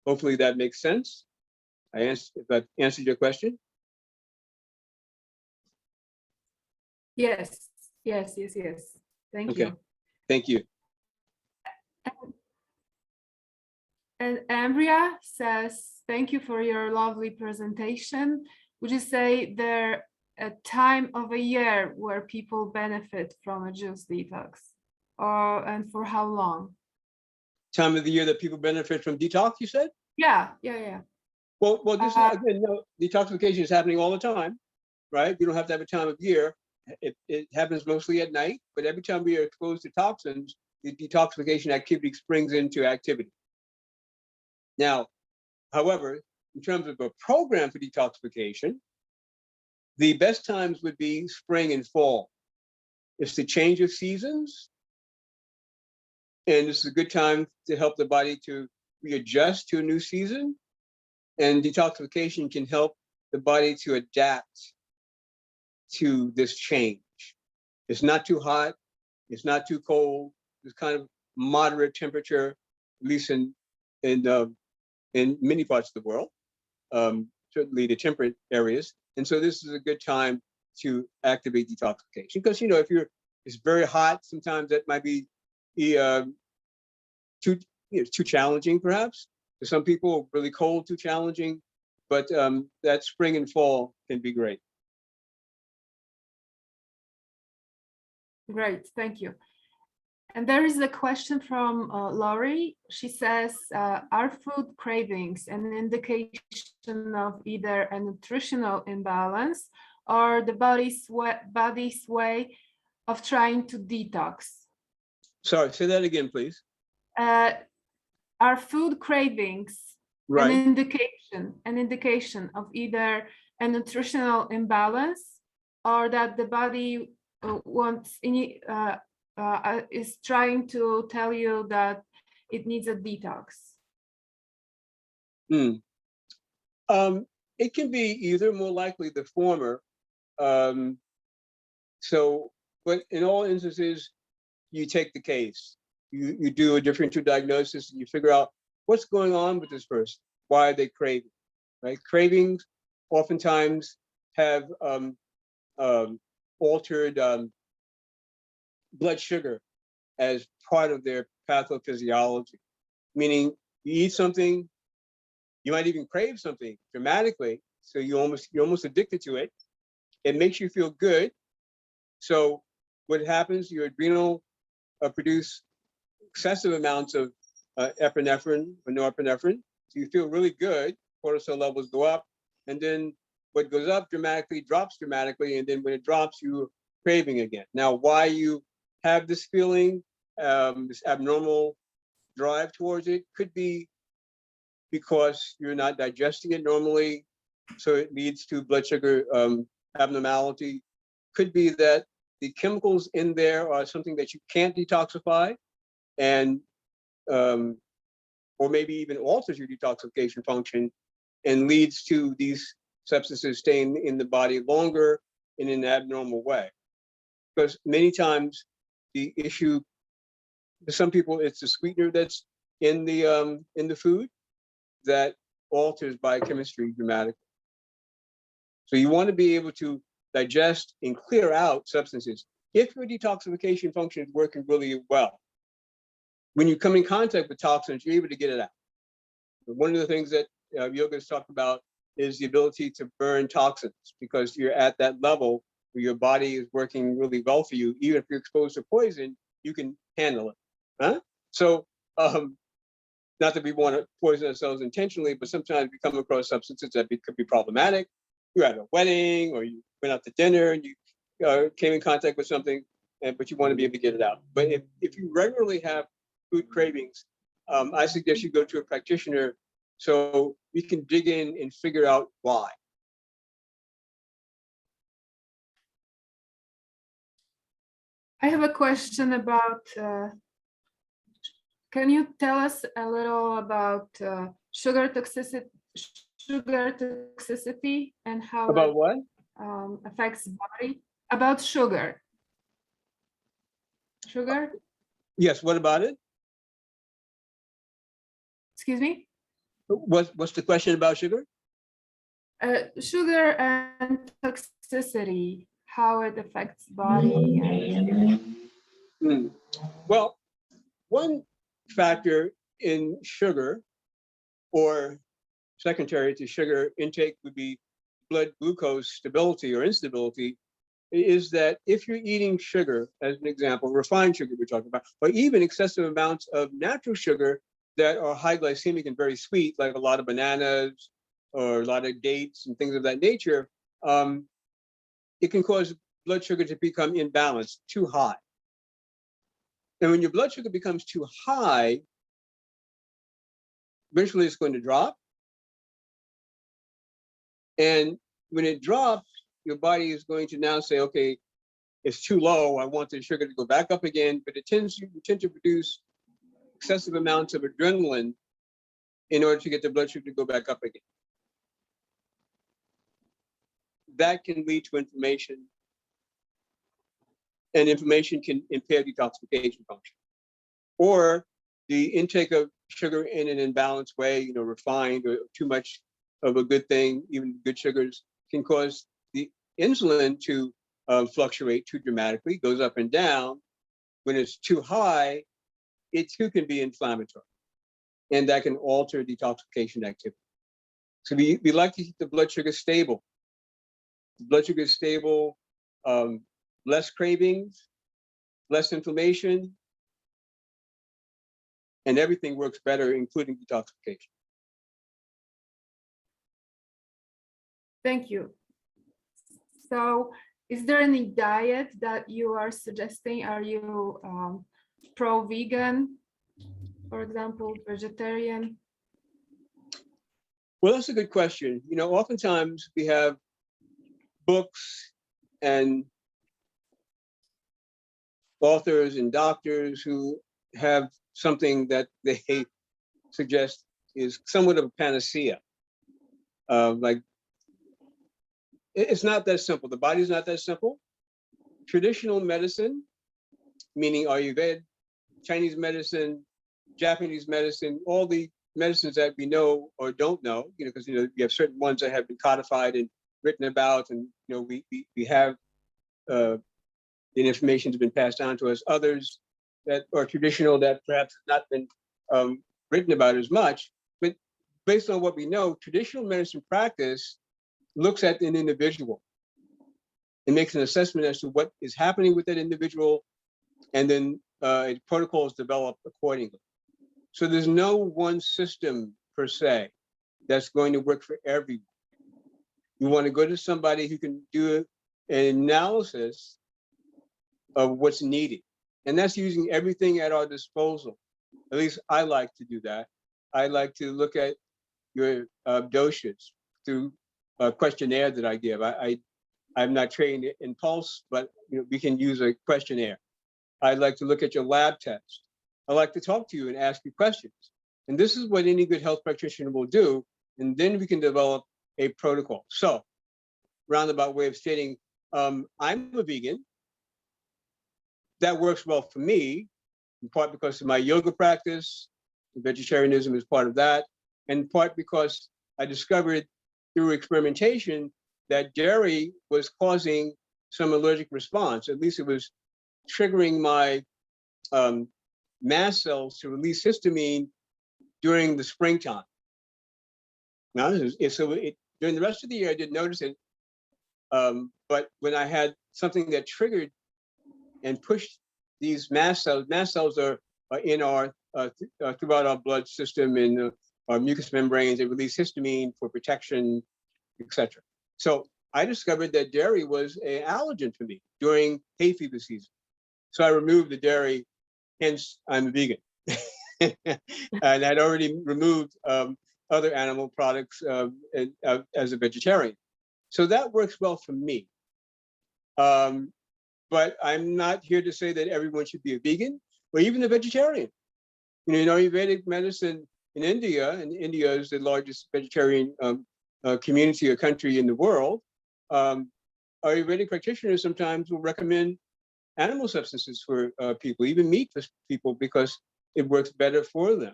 hopefully that makes sense. If I've answered your question. Yes. Thank Okay. you. Thank you. And Ambria says, thank you for your lovely presentation. Would you say there a time of a year where people benefit from a juice detox, and for how long? Time of the year that people benefit from detox, you said? Yeah. Well, this again, detoxification is happening all the time, right? You don't have to have a time of year. It happens mostly at night, but every time we are exposed to toxins, the detoxification activity springs into activity. Now, however, in terms of a program for detoxification, the best times would be spring and fall. It's the change of seasons, and this is a good time to help the body to readjust to a new season. And detoxification can help the body to adapt to this change. It's not too hot, it's not too cold, it's kind of moderate temperature, at least in many parts of the world, certainly the temperate areas. And so this is a good time to activate detoxification. Because, if it's very hot, sometimes that might be too challenging, perhaps. For some people, really cold, too challenging. But that spring and fall can be great. Great, thank you. And there is a question from Laurie. She says, are food cravings an indication of either a nutritional imbalance or the body's way of trying to detox? Sorry, say that again, please. Are food cravings right. an indication of either a nutritional imbalance or that the body is trying to tell you that it needs a detox? It can be either, more likely the former. But in all instances, you take the case. you do a differential diagnosis and you figure out what's going on with this person. Why are they craving, right? Cravings oftentimes have altered blood sugar as part of their pathophysiology, meaning you eat something, you might even crave something dramatically, so you're almost addicted to it. It makes you feel good. So what happens, your adrenal produce excessive amounts of epinephrine or norepinephrine. So you feel really good, cortisol levels go up, and then what goes up dramatically drops dramatically, and then when it drops, you're craving again. Now, why you have this feeling, this abnormal drive towards it, could be because you're not digesting it normally, so it leads to blood sugar abnormality. Could be that the chemicals in there are something that you can't detoxify, and or maybe even alters your detoxification function and leads to these substances staying in the body longer in an abnormal way. Because many times the issue, for some people, it's the sweetener that's in the food that alters biochemistry dramatically. So you want to be able to digest and clear out substances. If your detoxification function is working really well, when you come in contact with toxins, you're able to get it out. One of the things that yoga has talked about is the ability to burn toxins, because you're at that level where your body is working really well for you. Even if you're exposed to poison, you can handle it. Huh? So, not that we want to poison ourselves intentionally, but sometimes we come across substances that could be problematic. You're at a wedding, or you went out to dinner and you came in contact with something, but you want to be able to get it out. But if you regularly have food cravings, I suggest you go to a practitioner so we can dig in and figure out why. I have a question about, can you tell us a little about sugar toxicity and how About it what? affects body? About sugar. Sugar? Yes, what about it? Excuse me? What's the question about sugar? Sugar and toxicity, how it affects body. And... Well, one factor in sugar, or secondary to sugar intake, would be blood glucose stability or instability, is that if you're eating sugar, as an example, refined sugar we're talking about, or even excessive amounts of natural sugar that are high glycemic and very sweet, like a lot of bananas or a lot of dates and things of that nature, it can cause blood sugar to become imbalanced, too high. And when your blood sugar becomes too high, eventually it's going to drop. And when it drops, your body is going to now say, okay, it's too low, I want the sugar to go back up again, but it tend to produce excessive amounts of adrenaline in order to get the blood sugar to go back up again. That can lead to inflammation, and inflammation can impair detoxification function. Or the intake of sugar in an imbalanced way, refined or too much of a good thing, even good sugars, can cause the insulin to fluctuate too dramatically, goes up and down. When it's too high, it too can be inflammatory, and that can alter detoxification activity. So we like to keep the blood sugar stable. The blood sugar is stable, less cravings, less inflammation, and everything works better, including detoxification. Thank you. So is there any diet that you are suggesting? Are you pro-vegan, for example, vegetarian? Well, that's a good question. Oftentimes we have books and authors and doctors who have something that they suggest is somewhat of a panacea. Like, it's not that simple. The body's not that simple. Traditional medicine, meaning Ayurveda, Chinese medicine, Japanese medicine, all the medicines that we know or don't know, because you have certain ones that have been codified and written about, and we have the information has been passed on to us. Others that are traditional that perhaps have not been written about as much, but based on what we know, traditional medicine practice looks at an individual and makes an assessment as to what is happening with that individual, and then a protocol is developed accordingly. So there's no one system per se that's going to work for everyone. You want to go to somebody who can do an analysis of what's needed. And that's using everything at our disposal. At least I like to do that. I like to look at your doshas through a questionnaire that I give. I'm not trained in Pulse, but we can use a questionnaire. I like to look at your lab test. I like to talk to you and ask you questions. And this is what any good health practitioner will do. And then we can develop a protocol. So, roundabout way of stating, I'm a vegan. That works well for me, in part because of my yoga practice. Vegetarianism is part of that. And in part because I discovered through experimentation that dairy was causing some allergic response. At least it was triggering my mast cells to release histamine during the springtime. Now, during the rest of the year, I didn't notice it. But when I had something that triggered and pushed these mast cells are in our throughout our blood system and our mucous membranes. They release histamine for protection, etc. So I discovered that dairy was an allergen for me during hay fever season. So I removed the dairy, hence I'm a vegan. And I'd already removed other animal products as a vegetarian. So that works well for me. But I'm not here to say that everyone should be a vegan or even a vegetarian. In Ayurvedic medicine in India, and India is the largest vegetarian community or country in the world, Ayurvedic practitioners sometimes will recommend animal substances for people, even meat for people, because it works better for them.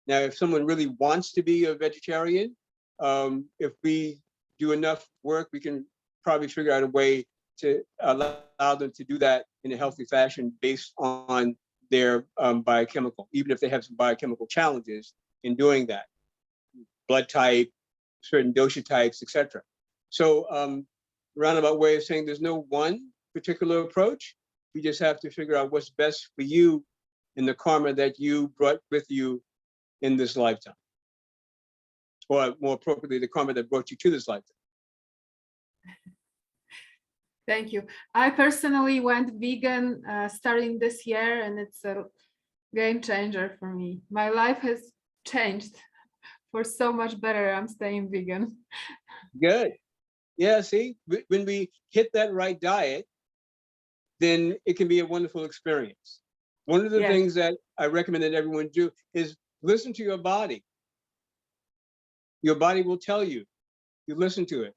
Now, if someone really wants to be a vegetarian, if we do enough work, we can probably figure out a way to allow them to do that in a healthy fashion based on their biochemical, even if they have some biochemical challenges in doing that, blood type, certain dosha types, etc. So roundabout way of saying there's no one particular approach. We just have to figure out what's best for you in the karma that you brought with you in this lifetime. Or more appropriately, the karma that brought you to this lifetime. Thank you. I personally went vegan starting this year, and it's a game changer for me. My life has changed for so much better. I'm staying vegan. Good. Yeah, see, when we hit that right diet, then it can be a wonderful experience. One of the things that I recommend that everyone do is listen to your body. Your body will tell you. You listen to it.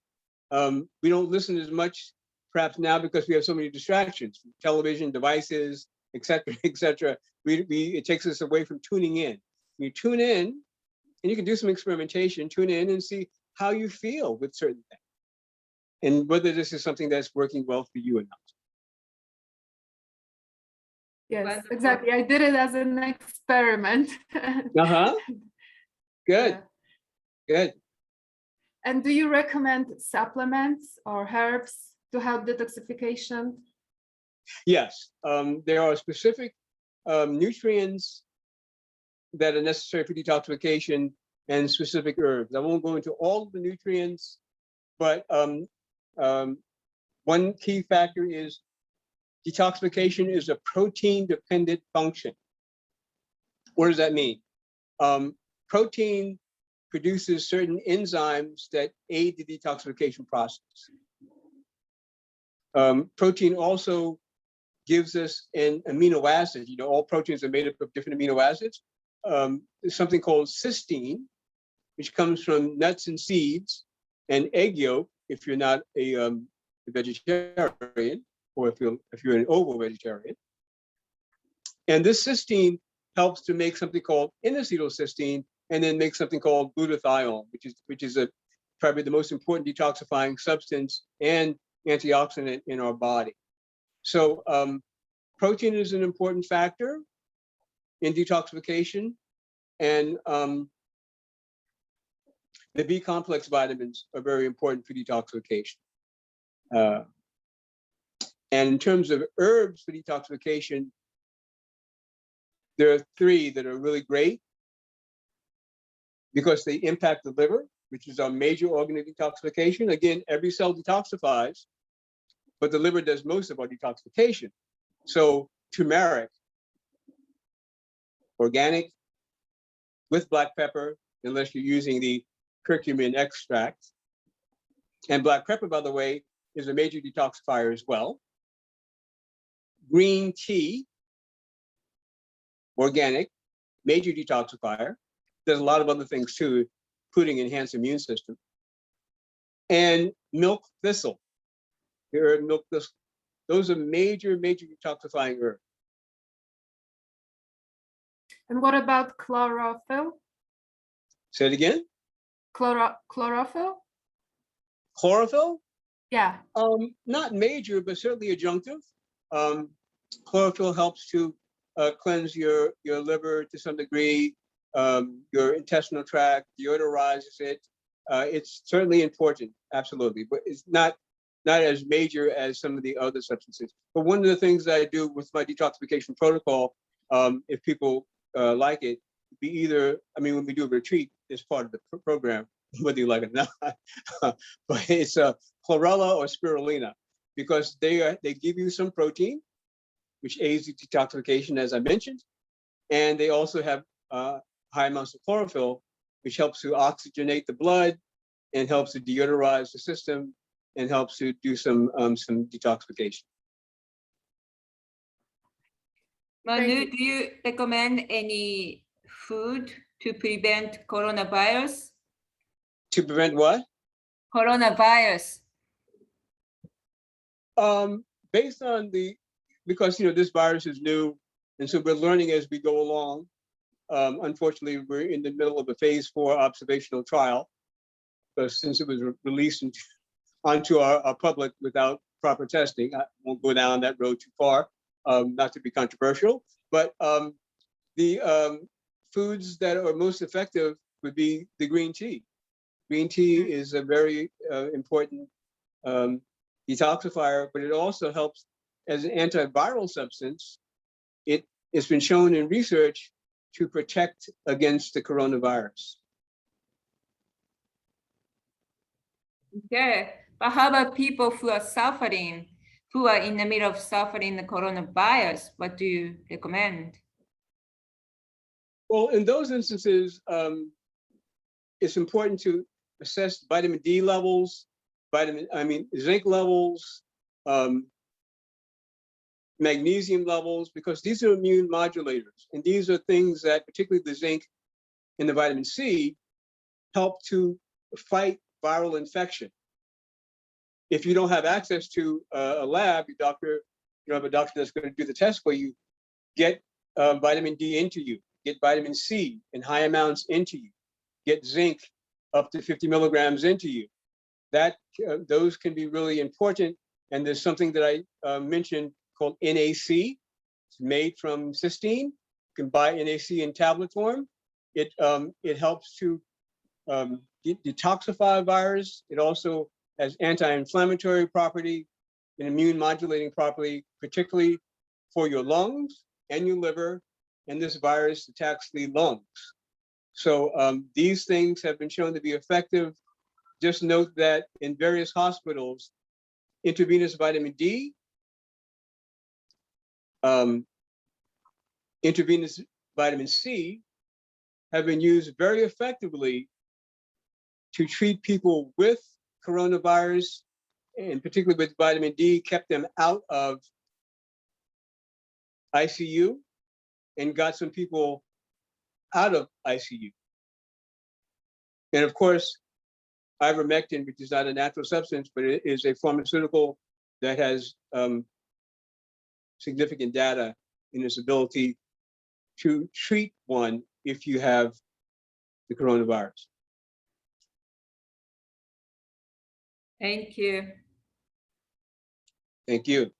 We don't listen as much perhaps now because we have so many distractions, television, devices, etc., etc. It takes us away from tuning in. You tune in, and you can do some experimentation, tune in and see how you feel with certain things, and whether this is something that's working well for you or not. Yes, Wonderful. exactly. I did it as an experiment. Good. Yeah. Good. And do you recommend supplements or herbs to help detoxification? Yes, there are specific nutrients that are necessary for detoxification and specific herbs. I won't go into all of the nutrients, but one key factor is detoxification is a protein-dependent function. What does that mean? Protein produces certain enzymes that aid the detoxification process. Protein also gives us an amino acid. All proteins are made up of different amino acids. There's something called cysteine, which comes from nuts and seeds, and egg yolk, if you're not a vegetarian, or if you're an ovo vegetarian. And this cysteine helps to make something called N-acetylcysteine, and then make something called glutathione, which is probably the most important detoxifying substance and antioxidant in our body. So protein is an important factor in detoxification, and the B complex vitamins are very important for detoxification. And in terms of herbs for detoxification, there are 3 that are really great because they impact the liver, which is our major organ of detoxification. Again, every cell detoxifies, but the liver does most of our detoxification. So turmeric, organic, with black pepper, unless you're using the curcumin extract. And black pepper, by the way, is a major detoxifier as well. Green tea, organic, major detoxifier. There's a lot of other things too, including enhanced immune system. And milk thistle, the herb milk thistle. Those are major detoxifying herbs. And what about chlorophyll? Say it again. Chlorophyll? Chlorophyll? Yeah. Not major, but certainly adjunctive. Chlorophyll helps to cleanse your liver to some degree, your intestinal tract, deodorizes it. It's certainly important, absolutely, but it's not as major as some of the other substances. But one of the things that I do with my detoxification protocol, if people like it, be either, I mean, when we do a retreat, it's part of the program, whether you like it or not, but it's chlorella or spirulina, because they give you some protein, which aids the detoxification, as I mentioned, and they also have high amounts of chlorophyll, which helps to oxygenate the blood and helps to deodorize the system and helps to do some detoxification. Manu, do you recommend any food to prevent coronavirus? To prevent what? Coronavirus. Based on because this virus is new, and so we're learning as we go along. Unfortunately, we're in the middle of a phase 4 observational trial, but since it was released onto our public without proper testing, I won't go down that road too far, not to be controversial, but the foods that are most effective would be the green tea. Green tea is a very important detoxifier, but it also helps as an antiviral substance. It's been shown in research to protect against the coronavirus. Okay, but how about people who are suffering, who are in the middle of suffering the coronavirus? What do you recommend? Well, in those instances, it's important to assess vitamin D levels, zinc levels, magnesium levels, because these are immune modulators. And these are things that, particularly the zinc and the vitamin C, help to fight viral infection. If you don't have access to a lab, you have a doctor that's going to do the test for you, get vitamin D into you, get vitamin C in high amounts into you, get zinc up to 50 milligrams into you. Those can be really important. And there's something that I mentioned called NAC. It's made from cysteine. You can buy NAC in tablet form. It helps to detoxify a virus. It also has anti-inflammatory property and immune modulating property, particularly for your lungs and your liver. And this virus attacks the lungs. So these things have been shown to be effective. Just note that in various hospitals, intravenous vitamin D, intravenous vitamin C have been used very effectively to treat people with coronavirus, and particularly with vitamin D, kept them out of ICU and got some people out of ICU. And of course, ivermectin, which is not a natural substance, but it is a pharmaceutical that has significant data in its ability to treat one if you have the coronavirus. Thank you. Thank you.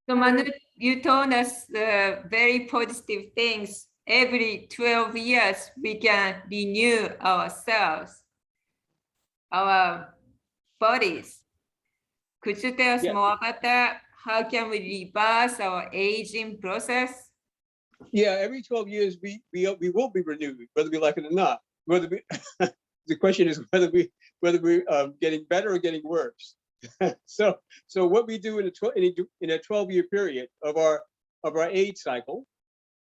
So Manu, you told us the very positive things. Every 12 years, we can renew ourselves, our bodies. Could you tell us Yeah. more about that? How can we reverse our aging process? Yeah, every 12 years we will be renewed, whether we like it or not. Whether we, the question is whether we're getting better or getting worse. So what we do in a 12-year period of our age cycle,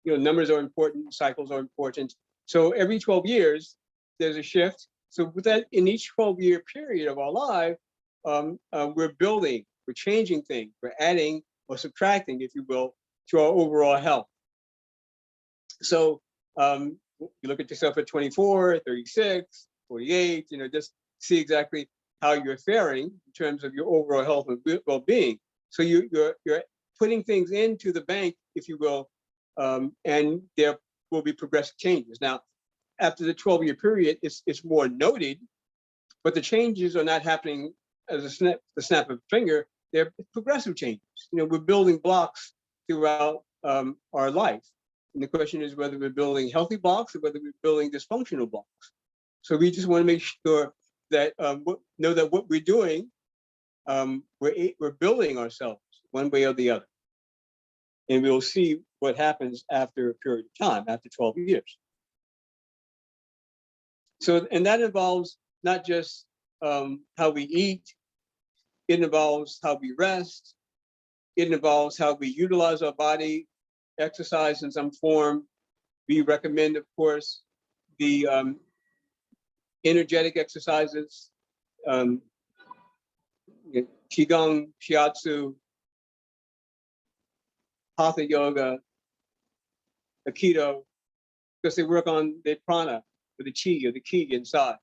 numbers are important, cycles are important. So every 12 years there's a shift. So with that, in each 12-year period of our life, we're building, we're changing things, we're adding or subtracting, if you will, to our overall health. So you look at yourself at 24, 36, 48, just see exactly how you're faring in terms of your overall health and well-being. So you're putting things into the bank, if you will, and there will be progressive changes. Now, after the 12-year period, it's more noted, but the changes are not happening as the snap of a finger. They're progressive changes. We're building blocks throughout our life. And the question is whether we're building healthy blocks or whether we're building dysfunctional blocks. So we just want to make sure that know that what we're doing, we're building ourselves one way or the other. And we'll see what happens after a period of time, after 12 years. So, and that involves not just how we eat, it involves how we rest, it involves how we utilize our body, exercise in some form. We recommend, of course, the energetic exercises, Qigong, Shiatsu, Hatha yoga, Aikido, because they work on the prana, or the chi, or the ki inside.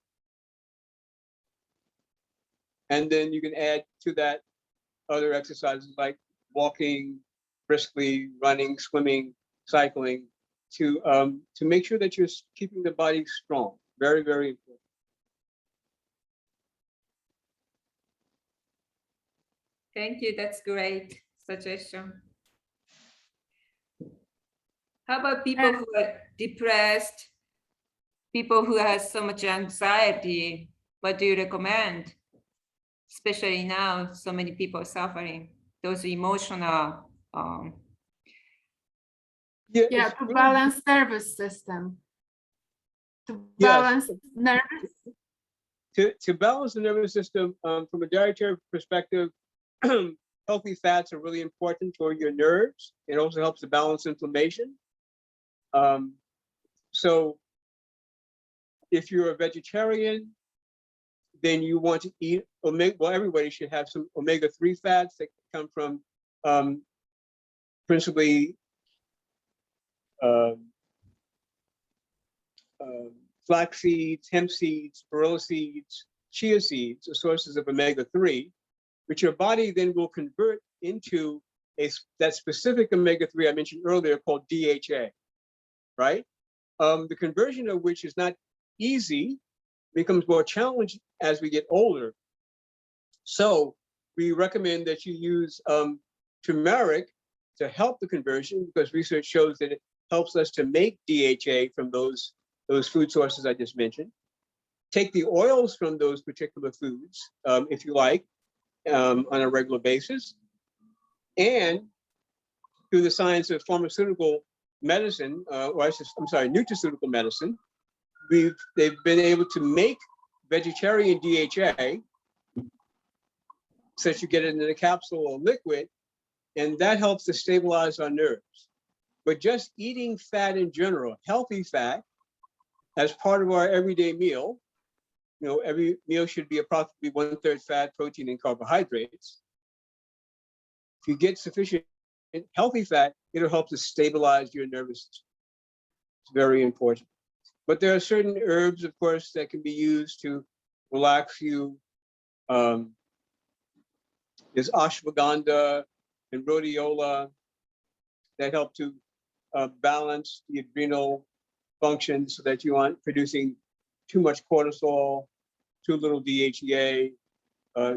And then you can add to that other exercises like walking briskly, running, swimming, cycling, to make sure that you're keeping the body strong. Very, very important. Thank you. That's great suggestion. How about people who are depressed, people who have so much anxiety? What do you recommend? Especially now, so many people are suffering those emotional. Yeah, to balance nervous system. To balance nervous. To balance the nervous system from a dietary perspective, healthy fats are really important for your nerves. It also helps to balance inflammation. So if you're a vegetarian, then you want to eat omega. Well, everybody should have some omega-3 fats that come from principally flax seeds, hemp seeds, spirulina seeds, chia seeds are sources of omega-3, which your body then will convert into that specific omega-3 I mentioned earlier called DHA, right? The conversion of which is not easy, becomes more challenged as we get older. So we recommend that you use turmeric to help the conversion, because research shows that it helps us to make DHA from those food sources I just mentioned. Take the oils from those particular foods, if you like, on a regular basis. And through the science of pharmaceutical medicine, nutraceutical medicine, they've been able to make vegetarian DHA, such you get it in a capsule or liquid, and that helps to stabilize our nerves. But just eating fat in general, healthy fat, as part of our everyday meal, every meal should be approximately 1/3 fat, protein, and carbohydrates. If you get sufficient healthy fat, it'll help to stabilize your nervous system. It's very important. But there are certain herbs, of course, that can be used to relax you. There's ashwagandha, and rhodiola that help to balance the adrenal function so that you aren't producing too much cortisol, too little DHEA.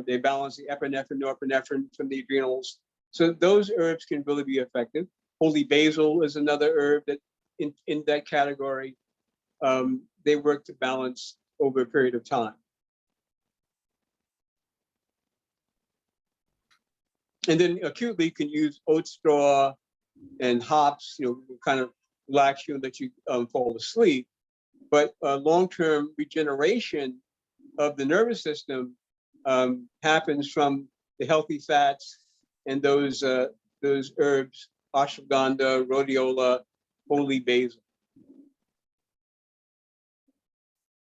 They balance the epinephrine, norepinephrine from the adrenals. So those herbs can really be effective. Holy basil is another herb that in that category. They work to balance over a period of time. And then acutely, you can use oat straw and hops, kind of relax you and let you fall asleep. But long-term regeneration of the nervous system happens from the healthy fats and those herbs, ashwagandha, rhodiola, holy basil.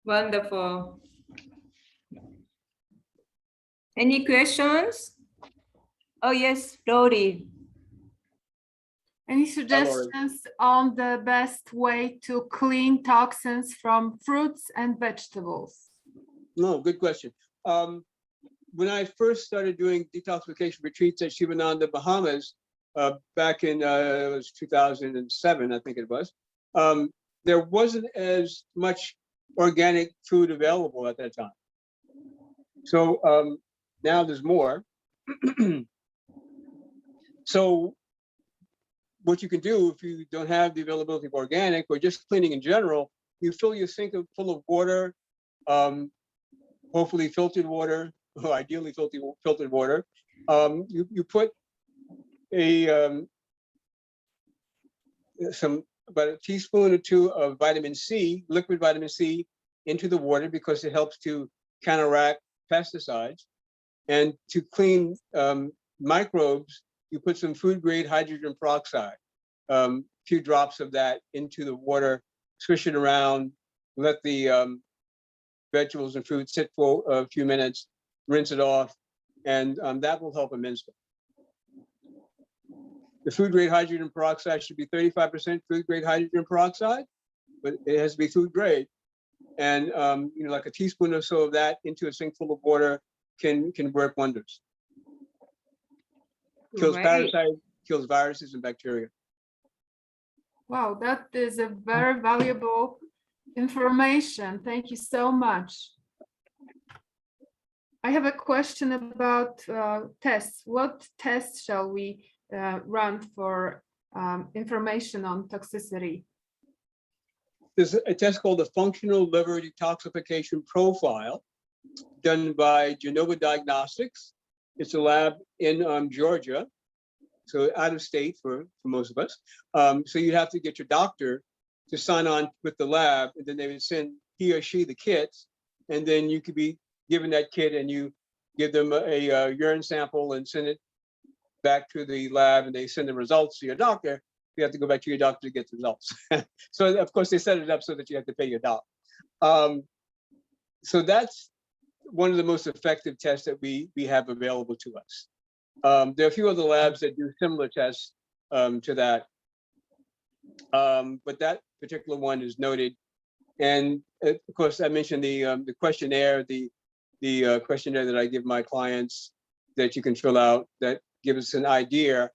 Wonderful. Any questions? Oh, yes, Lori. Any suggestions on the best way to clean toxins from fruits and vegetables? No, good question. When I first started doing detoxification retreats at Shivananda, Bahamas, back in it was 2007, I think it was, there wasn't as much organic food available at that time. So now there's more. So what you can do if you don't have the availability of organic or just cleaning in general, you fill your sink full of water, hopefully filtered water, or ideally filtered water. You put about a teaspoon or two of vitamin C, liquid vitamin C, into the water because it helps to counteract pesticides. And to clean microbes, you put some food grade hydrogen peroxide, a few drops of that into the water, swish it around, let the vegetables and fruits sit for a few minutes, rinse it off, and that will help immensely. The food grade hydrogen peroxide should be 35% food grade hydrogen peroxide, but it has to be food grade. And like a teaspoon or so of that into a sink full of water can work wonders. Kills parasites, kills viruses and bacteria. Wow, that is a very valuable information. Thank you so much. I have a question about tests. What tests shall we run for information on toxicity? There's a test called the Functional Liver Detoxification Profile done by Genova Diagnostics. It's a lab in Georgia, so out of state for most of us. So you have to get your doctor to sign on with the lab, and then they would send he or she the kits, and then you could be given that kit and you give them a urine sample and send it back to the lab, and they send the results to your doctor. You have to go back to your doctor to get the results. So of course they set it up so that you have to pay your doctor. So that's one of the most effective tests that we have available to us. There are a few other labs that do similar tests to that, but that particular one is noted. And of course, I mentioned the questionnaire, the questionnaire that I give my clients that you can fill out that gives us an idea,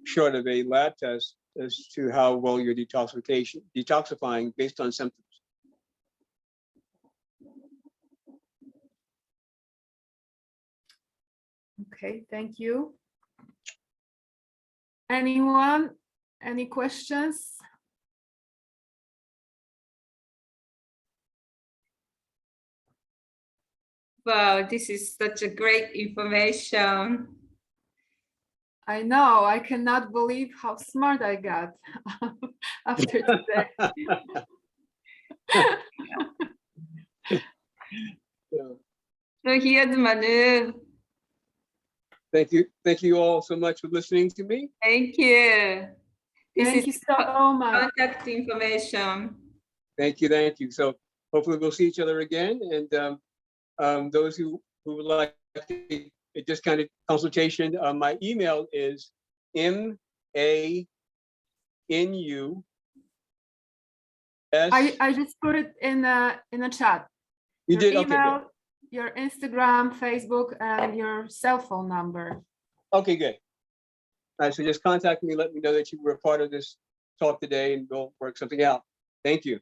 short of a lab test, as to how well you're detoxifying based on symptoms. Okay, thank you. Anyone? Any questions? Wow, this is such a great information. I know, I cannot believe how smart I got after today. So here's Manu. Thank you all so much for listening to me. Thank you. Thank you so much. Contact information. Thank you. So hopefully we'll see each other again. And those who would like a discounted consultation, my email is MANU. I just put it in a chat. You did? Email, Okay, good. your Instagram, Facebook, and your cell phone number. Okay, good. All right, so just contact me, let me know that you were a part of this talk today, and we'll work something out. Thank you.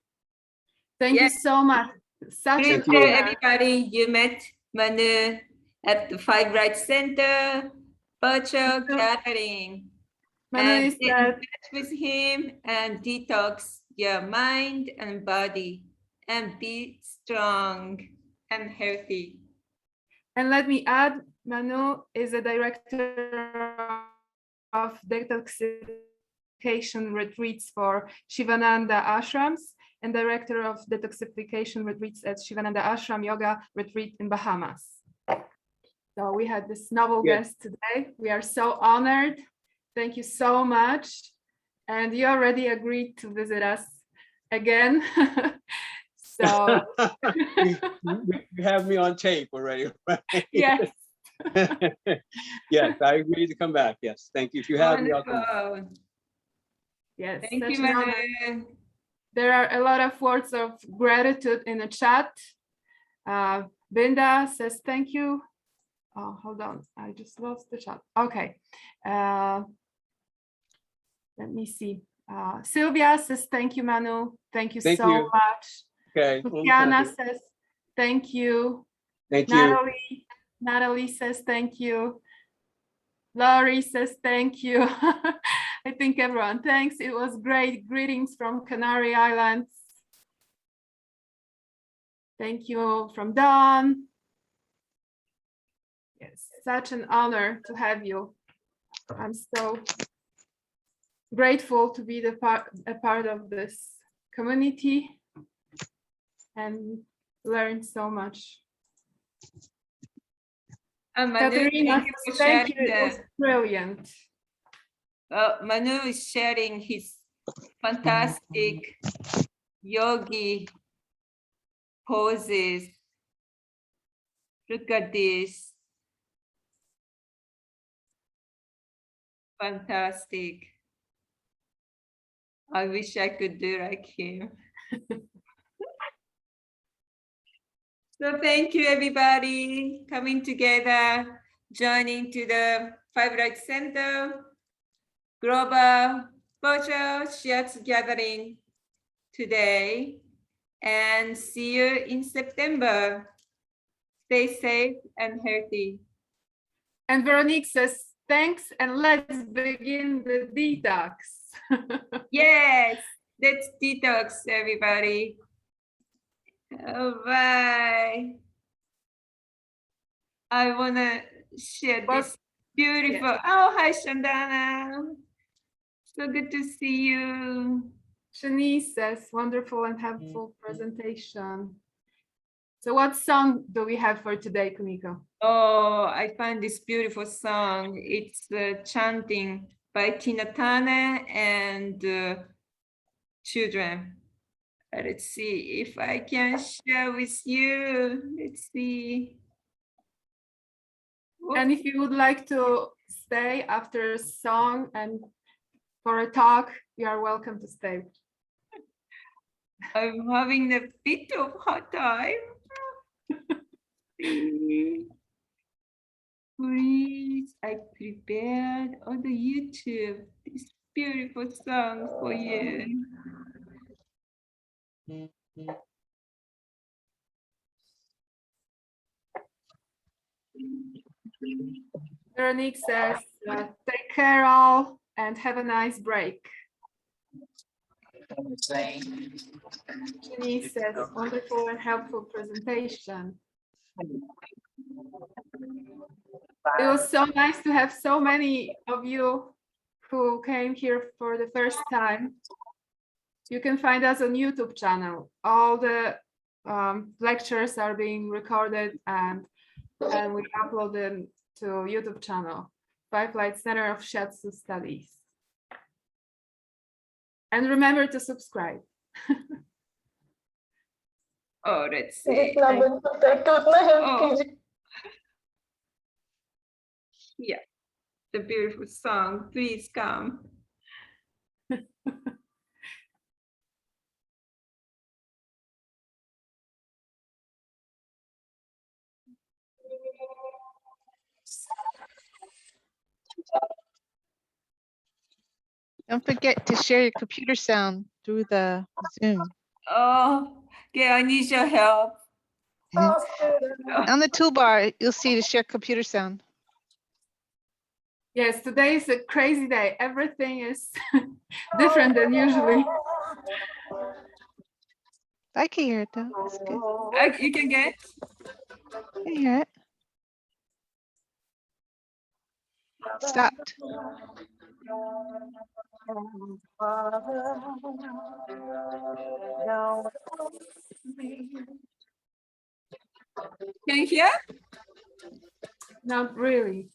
Thank you so much. Such Please an tell honor. everybody you met Manu at the Five Right Center virtual gathering. Manu And is get in that touch with him and detox your mind and body and be strong and healthy. And let me add, Manu is a director of detoxification retreats for Shivananda ashrams and director of detoxification retreats at Shivananda Ashram Yoga Retreat in Bahamas. So we had this novel guest today. We are so honored. Thank you so much. And you already agreed to visit us again. So you have me on tape already, right? yes. Yes, I agree to come back. Yes, thank you. If you have me, I'll come back. Wonderful. Yes. Thank such you, an honor. Manu. There are a lot of words of gratitude in the chat. Binda says thank you. Oh, hold on. I just lost the chat. Okay. Let me see. Sylvia says thank you, Manu. Thank you Thank so you. much. Okay. Luciana says thank you. Thank you. Natalie says thank you. Laurie says thank you. I think everyone thanks. It was great. Greetings from Canary Islands. Thank you from Dawn. Yes, such an honor to have you. I'm so grateful to be a part of this community and learn so much. And Manu, Katerina, thank you for thank sharing you. It was brilliant. Manu is sharing his fantastic yogi poses. Look at this. Fantastic. I wish I could do like him. So thank you, everybody, coming together, joining to the Five Right Center Global Virtual Shiatsu Gathering today. And see you in September. Stay safe and healthy. And Veronique says, thanks, and let's begin the detox. Yes, let's detox, everybody. Bye. I want to share this beautiful. Oh, hi, Shandana. So good to see you. Shanice says, wonderful and helpful presentation. So what song do we have for today, Kumiko? Oh, I find this beautiful song. It's chanting by Tina Turner and children. Let's see if I can share with you. Let's see. And if you would like to stay after a song and for a talk, you are welcome to stay. I'm having a bit of hard time. Please, I prepared on the YouTube this beautiful song for you. Veronique says, take care all and have a nice break. Jenny says, wonderful and helpful presentation. It was so nice to have so many of you who came here for the first time. You can find us on YouTube channel. All the lectures are being recorded and we upload them to YouTube channel, Five Light Center of Shiatsu Studies. And remember to subscribe. Oh, let's see. Oh. Yeah, the beautiful song. Please come. Don't forget to share your computer sound through the Zoom. Oh, okay, I need your help. On the toolbar, you'll see to share computer sound. Yes, today is a crazy day. Everything is different than usually. I can hear it though. It's good. You can get. I can hear it. Stopped. Can you hear? Not really.